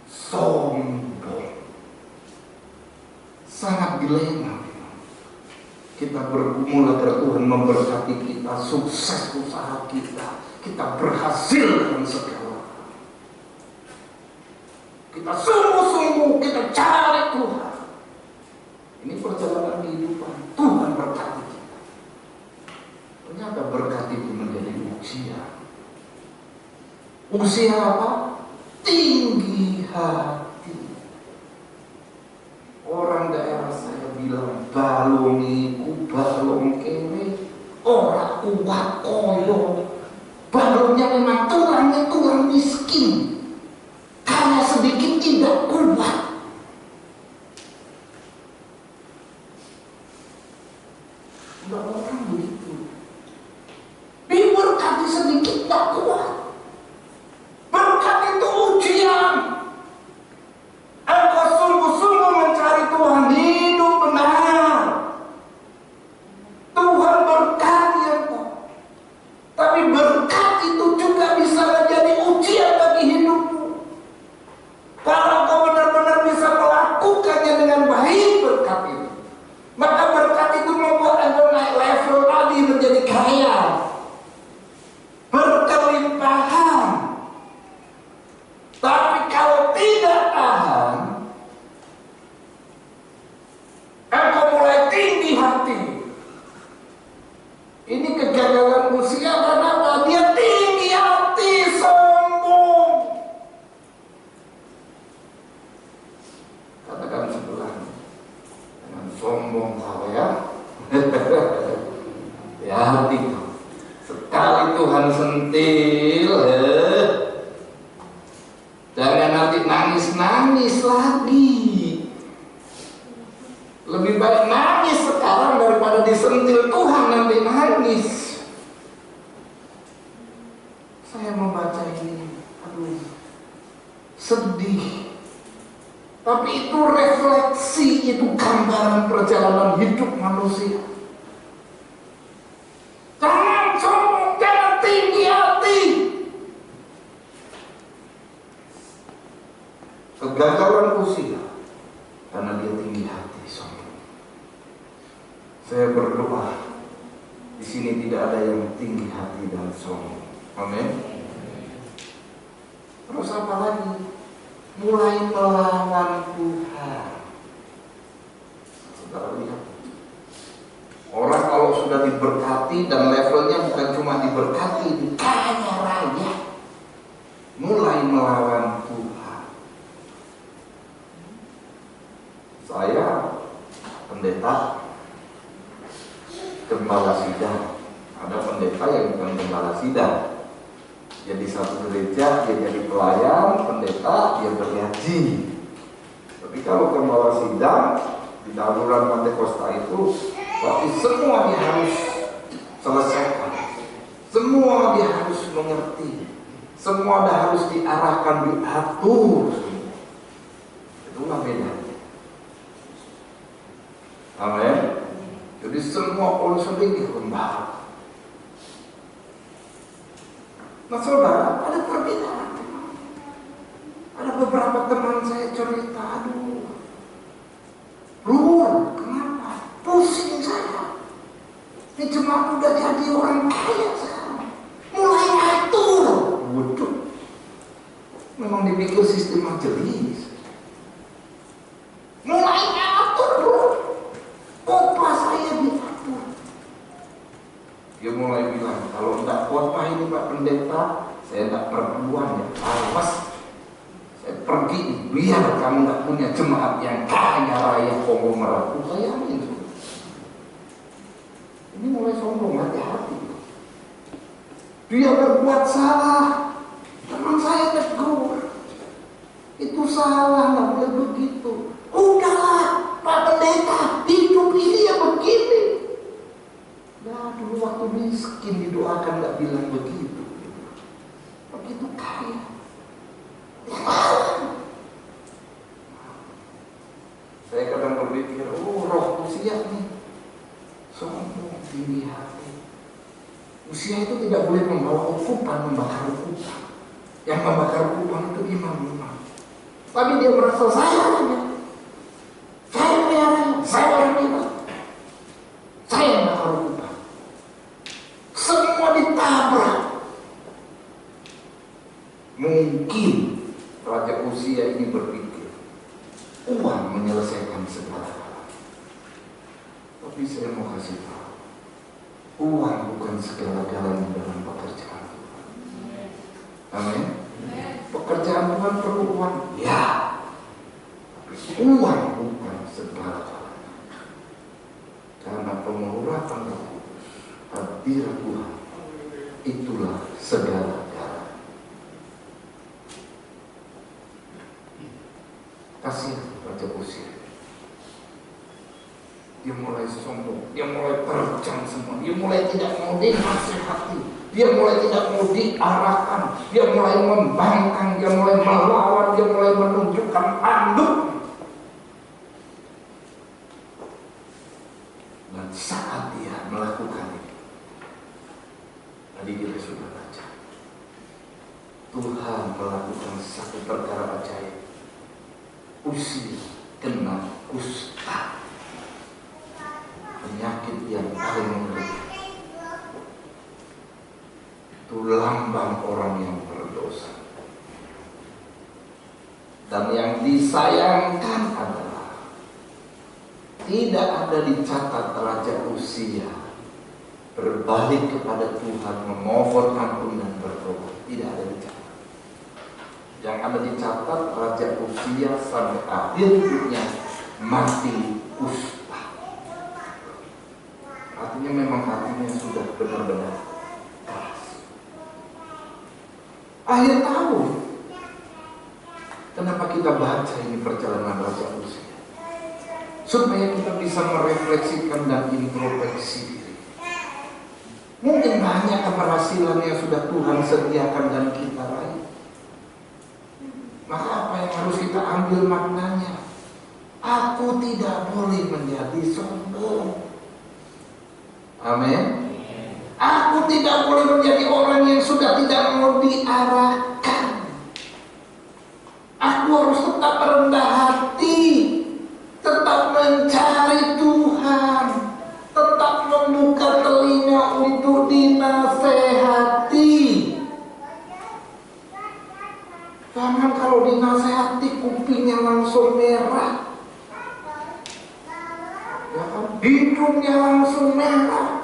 sombong. Sangat dilema. Kita bergumul agar Tuhan memberkati kita, sukses usaha kita, kita berhasil dengan segala. Kita sungguh-sungguh kita cari Tuhan. Ini perjalanan kehidupan. Tuhan berkati kita. Ternyata berkat itu menjadi Uzia. Uzia apa? Tinggi hati. Orang daerah saya bilang balongi ku balong kene, ora kuat koyo. Balongnya memang tulangnya tulang miskin, karena sedikit tidak kuat. Enggak orang begitu. Diberkati sedikit tidak kuat. Berkat itu ujian. sedih. Tapi itu refleksi, itu gambaran perjalanan hidup manusia. Jangan sombong, jangan tinggi hati. Kegagalan Uzia karena dia tinggi hati, sombong. Saya berdoa di sini tidak ada yang tinggi hati dan sombong. Amin. Terus apa lagi? Mulai melawan Tuhan. Saudara lihat, orang kalau sudah diberkati dan levelnya bukan cuma diberkati, kaya raya, mulai melawan Tuhan. Saya pendeta gembala sidang. Ada pendeta yang bukan gembala sidang. Jadi satu gereja dia jadi pelayan, pendeta dia bergaji. Tapi kalau gembala sidang di daluran Pantekosta itu, berarti semua dia harus selesaikan, semua dia harus mengerti, semua dia harus diarahkan, diatur. Itulah bedanya. Amin. Jadi semua urusan ini gembala. Nah saudara, ada perbedaan. Ada beberapa teman saya cerita, aduh, Lur, kenapa? Pusing saya. Ini cuma udah jadi orang kaya sekarang. Mulai ngatur. Waduh. Memang dipikir sistem majelis. Mulai ngatur, bro. Khotbah saya diatur. Dia mulai bilang, kalau tidak khotbah ini Pak Pendeta, saya tidak perempuan ya. Awas, saya pergi biar kamu tidak punya jemaat yang kaya raya konglomerat. Saya amin. Ini mulai sombong, hati-hati. Dia berbuat salah, teman saya tegur. Itu salah, nggak boleh begitu. Udahlah, Pak Pendeta, hidup ini ya begini. Ya dulu waktu miskin didoakan nggak bilang begitu. Begitu kaya. Saya kadang berpikir, oh roh Uzia nih sombong, tinggi hati. Uzia itu tidak boleh membawa ukupan, membakar ukupan. Yang membakar ukupan itu imam-imam. Tapi dia merasa saya orang imam. Saya yang bakar ukupan. Semua ditabrak. Mungkin Raja Uzia ini berpikir uang menyelesaikan segala-galanya. Tapi saya mau kasih tahu, uang bukan segala-galanya dalam pekerjaan Tuhan. Amin. Pekerjaan Tuhan perlu uang, ya. Tapi uang bukan segala-galanya. Karena pengurapan Roh Kudus, hadirat Tuhan, itulah segala-galanya. Kasih Raja Uzia. Dia mulai sombong, dia mulai terjang semua, dia mulai tidak mau dinasihati, dia mulai tidak mau diarahkan, dia mulai membangkang, dia mulai melawan, dia mulai menunjukkan anduk. Dan saat dia melakukan itu, tadi kita sudah baca, Tuhan melakukan satu perkara ajaib. Uzia kena kusta, penyakit yang paling mengerikan. Itu lambang orang yang berdosa. Dan yang disayangkan adalah tidak ada dicatat Raja Uzia berbalik kepada Tuhan, memohon ampun dan bertobat. Tidak ada dicatat. Yang ada dicatat Raja Uzia sampai akhir hidupnya mati kusta. Artinya memang hatinya sudah benar-benar keras. Akhir tahun, kenapa kita baca ini perjalanan Raja Uzia? Supaya kita bisa merefleksikan dan introspeksi diri. Mungkin banyak keberhasilan yang sudah Tuhan sediakan dan kita raih. Maka apa yang harus kita ambil maknanya? Aku tidak boleh menjadi sombong. Amin. Aku tidak boleh menjadi orang yang sudah tidak mau diarahkan. Aku harus tetap rendah hati, tetap mencari Tuhan, tetap membuka telinga untuk dinasehati. Jangan kalau dinasehati kupingnya langsung merah, ya kan? Hidungnya langsung merah,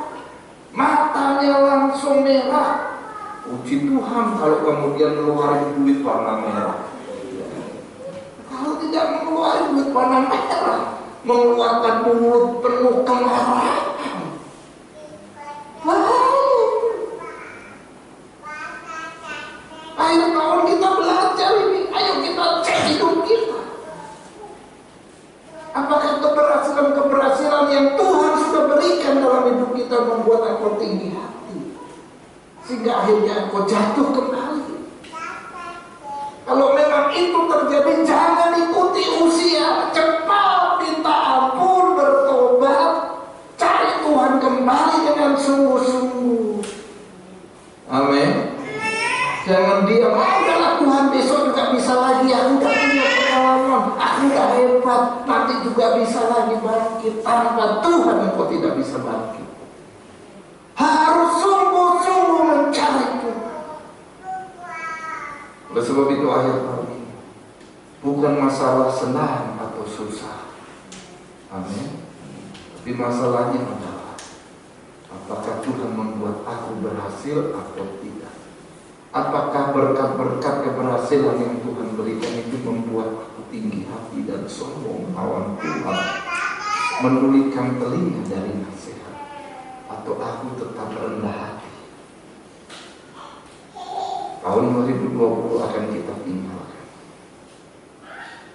matanya langsung merah. Puji Tuhan kalau kemudian ngeluarin duit warna merah. Kalau tidak mengeluarkan duit warna merah, mengeluarkan mulut penuh kemarahan. Ayo tahun kita belajar ini, ayo kita cek hidup kita. Apakah keberhasilan yang Tuhan sudah berikan dalam hidup kita membuat engkau tinggi hati, sehingga akhirnya engkau jatuh kembali? Kalau memang itu terjadi, jangan ikuti usia, cepat minta ampun, bertobat, cari Tuhan kembali dengan sungguh-sungguh. Amin. Jangan diam, udahlah Tuhan besok juga bisa lagi, aku udah punya pengalaman, aku udah hebat, nanti juga bisa lagi bangkit. Tanpa Tuhan engkau tidak bisa bangkit. Harus sungguh-sungguh mencari Tuhan. Oleh sebab itu akhir tahun ini bukan masalah senang atau susah. Amin. Tapi masalahnya adalah apakah Tuhan membuat aku berhasil atau tidak. Apakah berkat-berkat keberhasilan yang Tuhan berikan itu membuat aku tinggi hati dan sombong melawan Tuhan, menulikan telinga dari nasihat, atau aku tetap rendah hati? Tahun 2020 akan kita tinggalkan.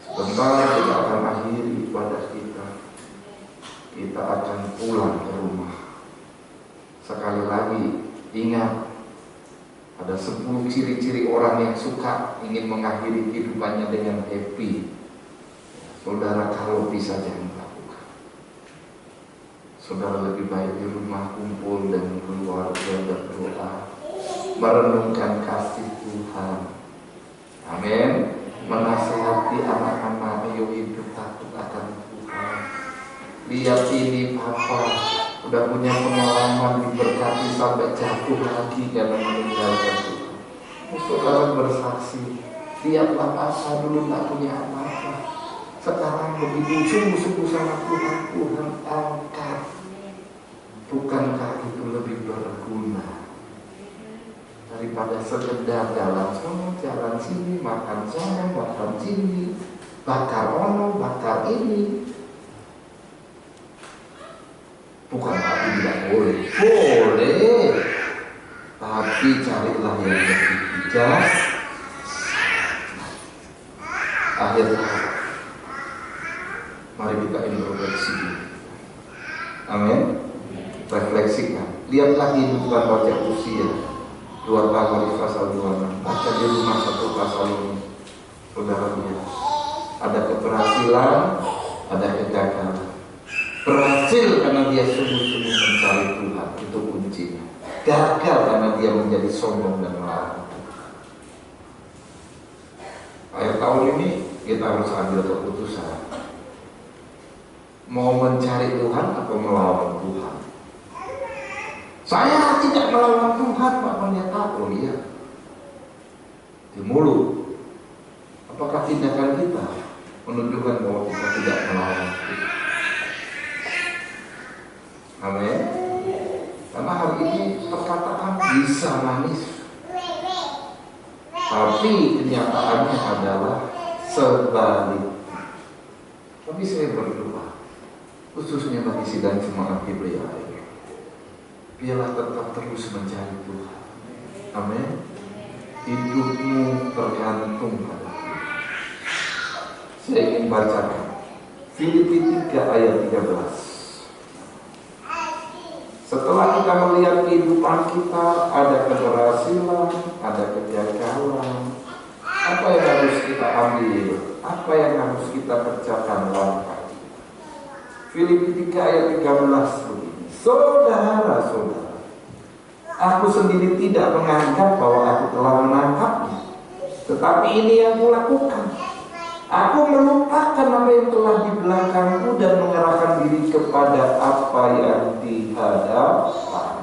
Sebentar kita akan akhiri ibadah kita. Kita akan pulang ke rumah. Sekali lagi ingat, ada 10 ciri-ciri orang yang suka ingin mengakhiri kehidupannya dengan happy. Saudara, kalau bisa jangan lakukan. Saudara lebih baik di rumah kumpul dengan keluarga, berdoa, merenungkan kasih Tuhan. Amin. Menasihati anak-anak, ayo hidup takut akan Tuhan. Lihat ini papa udah punya pengalaman, diberkati sampai jatuh lagi karena meninggalkan Tuhan. Saudara bersaksi, lihatlah papa dulu tak punya apa-apa, sekarang begitu sungguh-sungguh sama Tuhan, Tuhan angkat. Bukankah itu lebih berguna daripada sekedar jalan sana, jalan sini, makan sana, makan sini, bakar ono, bakar ini? Bukan tapi tidak boleh, boleh, tapi carilah yang lebih bijak. Akhirnya, mari kita introspeksi. Amin. Refleksikan, lihatlah kehidupan wajah usia 2 tahun di pasal 26, baca di rumah 1 pasal ini. Saudara lihat, ada keberhasilan, ada kegagalan. Berhasil karena dia sungguh-sungguh mencari Tuhan, itu kuncinya. Gagal karena dia menjadi sombong dan melawan Tuhan. Akhir tahun ini kita harus ambil keputusan, mau mencari Tuhan atau melawan Tuhan. Saya tidak melawan Tuhan, Pak Pendeta. Oh iya, di mulut. Apakah tindakan kita menunjukkan bahwa kita tidak melawan Tuhan? Amin. Karena hari ini perkataan bisa manis, tapi kenyataannya adalah sebaliknya. Tapi saya berdoa, khususnya bagi sidang jemaat Biblia ini, biarlah tetap terus mencari Tuhan. Amin. Hidupmu tergantung pada Tuhan. Saya ingin bacakan Filipi 3 ayat 13. Setelah kita melihat kehidupan kita, ada keberhasilan, ada kegagalan, apa yang harus kita ambil, apa yang harus kita kerjakan langkah kita? Filipi 3 ayat 13 begini. Saudara-saudara, aku sendiri tidak menganggap bahwa aku telah menangkapnya, tetapi ini yang kulakukan. Aku melupakan apa yang telah di belakangku dan mengerahkan diri kepada apa yang di hadapan.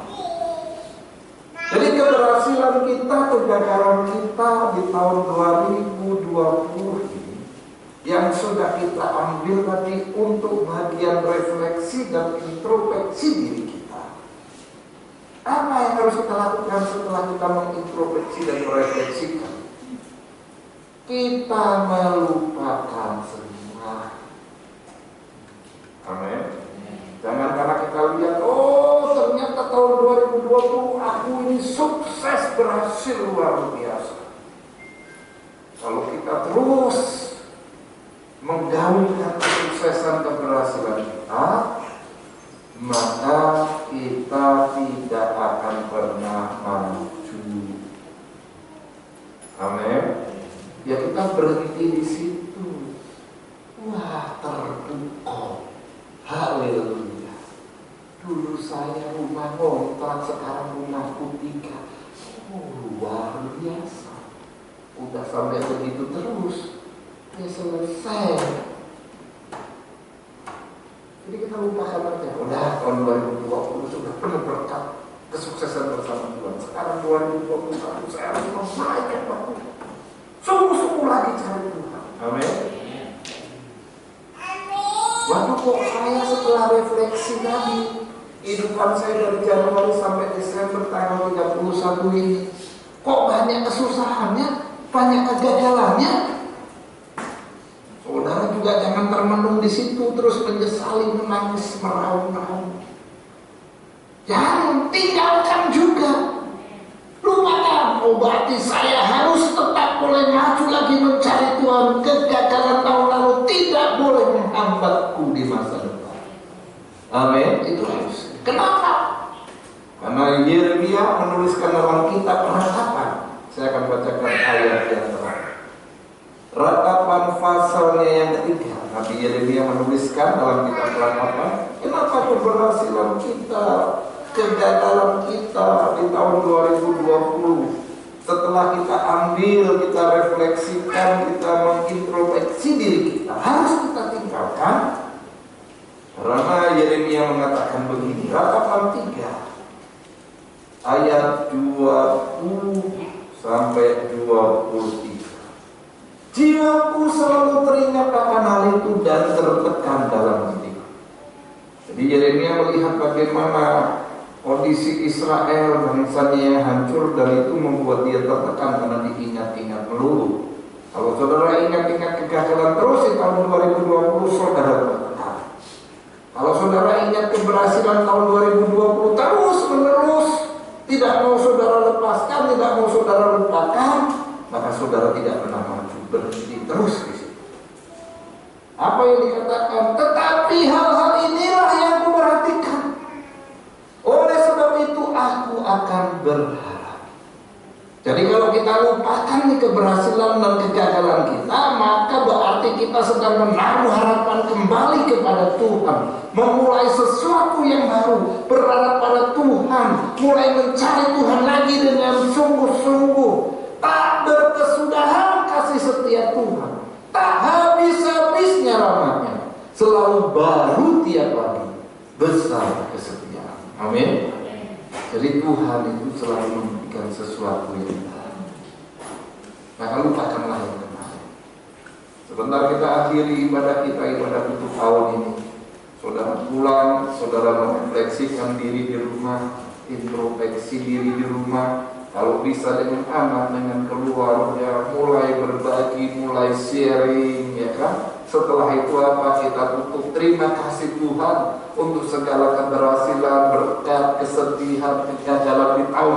Jadi keberhasilan kita, kegagalan kita di tahun 2020 ini yang sudah kita ambil tadi untuk bagian refleksi dan introspeksi diri kita. Apa yang harus kita lakukan setelah kita mengintrospeksi dan merefleksikan? Kita melupakan semua. Amin. Jangan karena kita lihat, oh ternyata tahun 2020 aku ini sukses, berhasil luar biasa. Kalau kita terus menggaungkan kesuksesan keberhasilan kita, maka kita tidak akan pernah maju. Amin. Ya kita berhenti di situ. Wah, terpukau. Haleluya. Dulu saya rumah ngontrak, sekarang rumahku 3. Oh, luar biasa. Udah sampai begitu terus, ya selesai. Jadi kita lupakan aja. Udah tahun 2020 sudah penuh berkat kesuksesan bersama Tuhan. Sekarang 2021 saya harus memperbaiki waktu. Sungguh-sungguh lagi cari Tuhan. Amin. Waduh, kok saya setelah refleksi tadi, kehidupan saya dari Januari sampai Desember tanggal 31 ini, kok banyak kesusahannya, banyak kegagalannya. Saudara juga jangan termenung di situ terus menyesali, menangis, meraung-raung. Jangan tinggalkan juga. Lupakan, oh berarti saya harus tetap boleh maju lagi mencari Tuhan. Kegagalan tahun lalu tidak boleh menghambatku di masa depan. Amin. Itu harus. Kenapa? Karena Yeremia menuliskan dalam kitab ratapan. Saya akan bacakan ayat yang terakhir. Ratapan pasalnya yang ketiga. Nabi Yeremia menuliskan dalam kitab ratapan, kenapa keberhasilan kita, kegagalan kita di tahun 2020 setelah kita ambil, kita refleksikan, kita mengintrospeksi diri kita, harus kita tinggalkan. Karena Yeremia mengatakan begini, Ratapan 3 ayat 20 sampai 23. Jiwaku selalu teringat akan hal itu dan tertekan dalam hatiku. Jadi Yeremia melihat bagaimana kondisi Israel, bangsanya yang hancur, dan itu membuat dia tertekan karena diingat-ingat melulu. Kalau saudara ingat-ingat kegagalan terus di tahun 2020, saudara tertekan. Kalau saudara ingat keberhasilan tahun 2020 terus menerus, tidak mau saudara lepaskan, tidak mau saudara lupakan, maka saudara tidak pernah maju, berhenti terus di situ. Apa yang dikatakan? Tetapi hal-hal inilah yang kuperhatikan. Oleh sebab itu aku akan berharap. Jadi kalau kita lupakan nih keberhasilan dan kegagalan kita, maka berarti kita sedang menaruh harapan kembali kepada Tuhan, memulai sesuatu yang baru, berharap pada Tuhan, mulai mencari Tuhan lagi dengan sungguh-sungguh, tak berkesudahan kasih setia Tuhan, tak habis-habisnya rahmatnya, selalu baru tiap pagi, besar kesetiaan. Amin. Jadi Tuhan itu selalu memberikan sesuatu yang baru. Maka lupakanlah yang kemarin. Sebentar kita akhiri ibadah kita, ibadah tutup tahun ini. Saudara pulang, saudara merefleksikan diri di rumah, introspeksi diri di rumah. Kalau bisa dengan anak, dengan keluarga, mulai berbagi, mulai sharing, ya kan? Setelah itu apa? Kita tutup. Terima kasih Tuhan untuk segala keberhasilan, berkat, kesedihan, kegagalan di tahun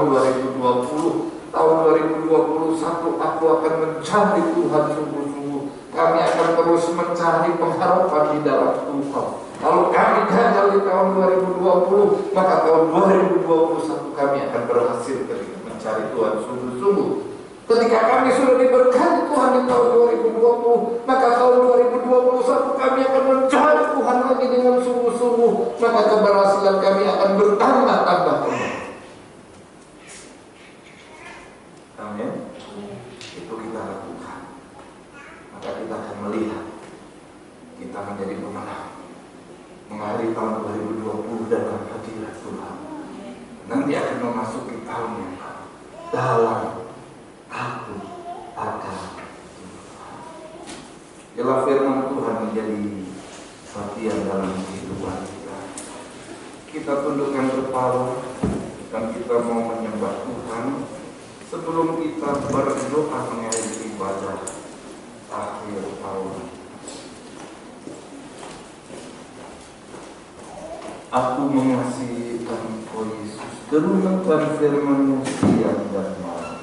2020. Tahun 2021 aku akan mencari Tuhan sungguh-sungguh. Kami akan terus mencari pengharapan di dalam Tuhan. Kalau kami gagal di tahun 2020, maka tahun 2021 kami akan berhasil mencari Tuhan sungguh-sungguh. Ketika kami sudah diberkati Tuhan di tahun 2020, berlihat kita menjadi pemenang mengakhiri tahun 2020 dalam hadirat Tuhan. Nanti akan memasuki tahun yang baru dalam takut akan Tuhan. Biarlah firman Tuhan menjadi bagian dalam kehidupan kita. Kita tundukkan kepala dan kita mau menyembah Tuhan sebelum kita berdoa mengakhiri ibadah akhir tahun. Aku mengasihi Engkau Yesus, terutama firman-Mu siang dan malam.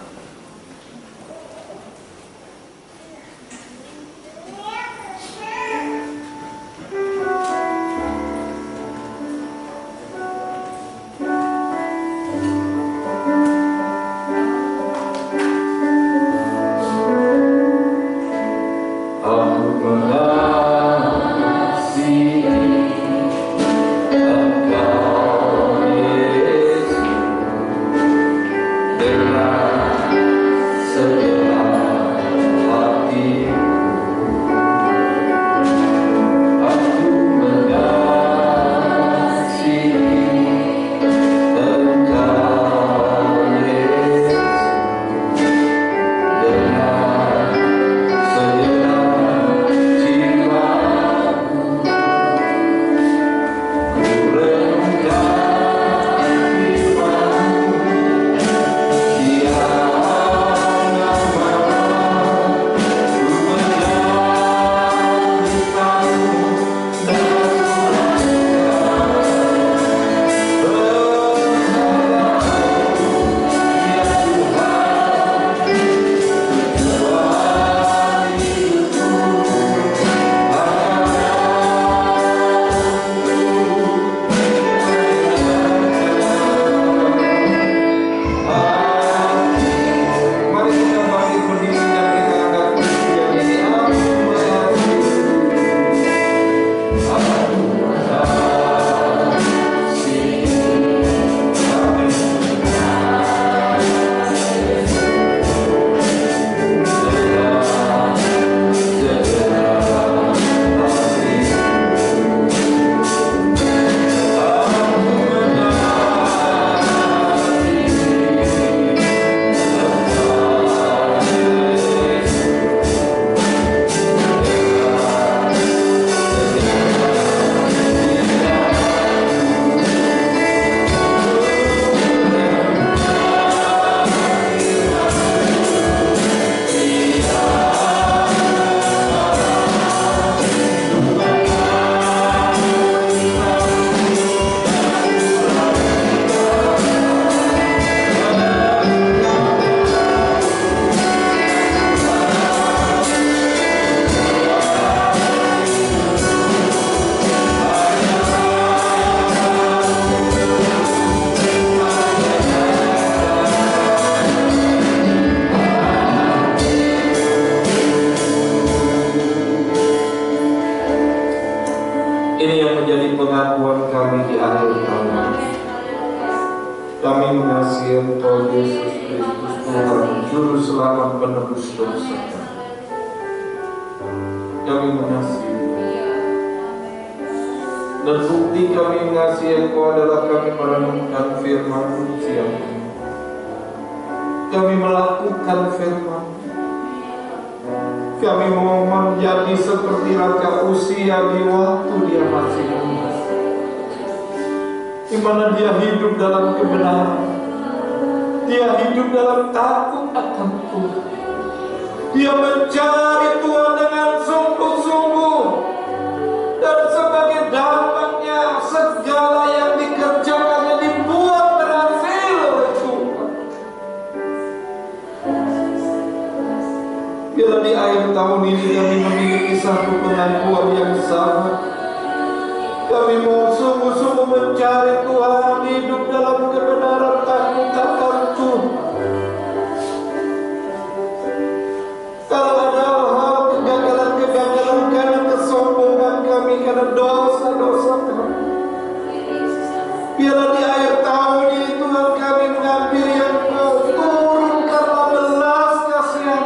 Ini yang menjadi pengakuan kami di akhir tahun. Kami mengasihi Engkau Yesus Kristus Tuhan, Juru Selamat penebus dosa kami. Kami mengasihi. Dan bukti kami mengasihi Engkau adalah kami merenungkan firman-Mu siang ini. Kami melakukan firman. Kami mau menjadi seperti Raja Usia di waktu dia masih muda, di mana dia hidup dalam kebenaran, dia hidup dalam takut akan Tuhan, dia mencari Tuhan dengan sungguh-sungguh, dan sebagai dampaknya segala yang dikerjakannya dibuat berhasil oleh Tuhan. Bila di akhir tahun ini kami memiliki satu pengakuan yang sama, kami mau sungguh-sungguh mencari Tuhan, hidup dalam kebenaran, takut akan Tuhan. Kalau ada hal kegagalan-kegagalan karena kesombongan kami, karena dosa-dosa kami, biarlah di akhir tahun ini Tuhan kami mengambil yang Kau turunkanlah belas kasihan,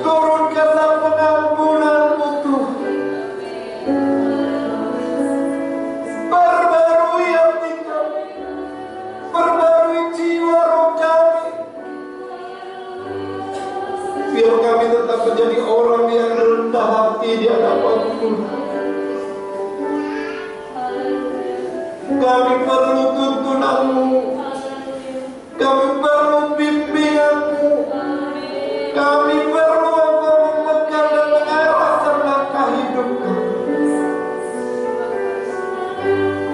turunkanlah pengampunan. Biar kami tetap menjadi orang yang rendah hati di hadapan Tuhan. Kami perlu tuntunanmu, kami perlu bimbinganmu, kami perlu Engkau memegang dan mengarahkan langkah hidup kami.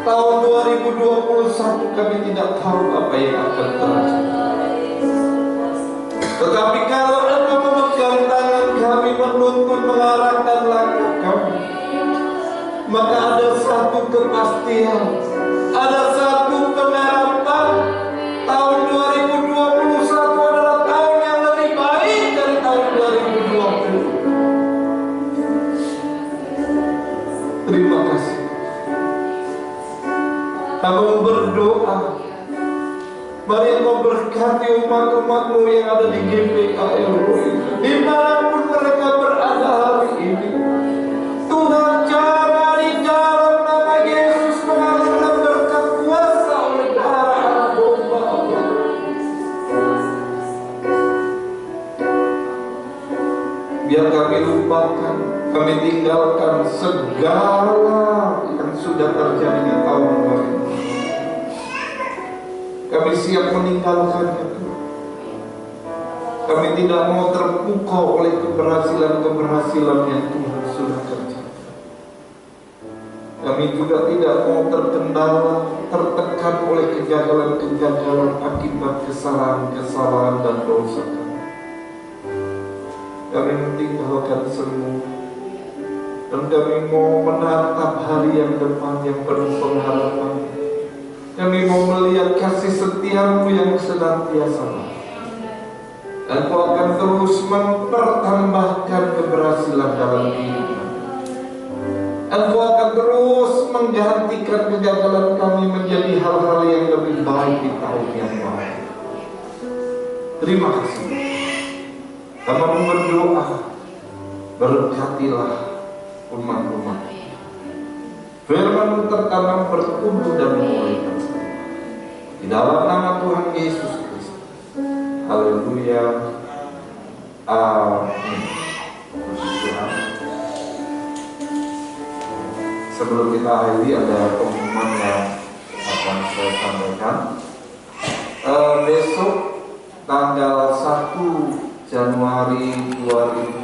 Tahun 2021 kami tidak tahu apa yang akan terjadi. Tetapi kalau Engkau memegang tangan kami, menuntun, mengarahkan langkah kami, maka ada satu kepastian, ada satu pengharapan. Tahun 2021 adalah tahun yang lebih baik dari tahun 2020. Terima kasih. Kami berdoa, mari Engkau berkati umat-umat-Mu yang ada di GPKL dimanapun mereka berada hari ini. Tuhan, jangan di dalam nama Yesus mengalirkan berkat kuasa oleh darah anak domba Allah. Biar kami lupakan, kami tinggalkan segala yang sudah terjadi di tahun ini. Kami siap meninggalkannya, Tuhan. Kami tidak mau terpukau oleh keberhasilan-keberhasilan yang Tuhan sudah kerjakan. Kami juga tidak mau terkendala, tertekan oleh kegagalan-kegagalan akibat kesalahan-kesalahan dan dosa kami. Kami meninggalkan semua, dan kami mau menatap hari yang depan yang penuh pengharapan. Kami mau melihat kasih setiamu yang senantiasa. Engkau akan terus mempertambahkan keberhasilan dalam kehidupan. Engkau akan terus menggantikan kegagalan kami menjadi hal-hal yang lebih baik di tahun yang baru. Terima kasih. Kami berdoa, berkatilah umat-umat. Firman tertanam, bertumbuh dan mulai di dalam nama Tuhan Yesus Kristus. Haleluya. Amin. Puji Tuhan. Sebelum kita akhiri, ada pengumuman yang akan saya sampaikan. Besok tanggal 1 Januari 2020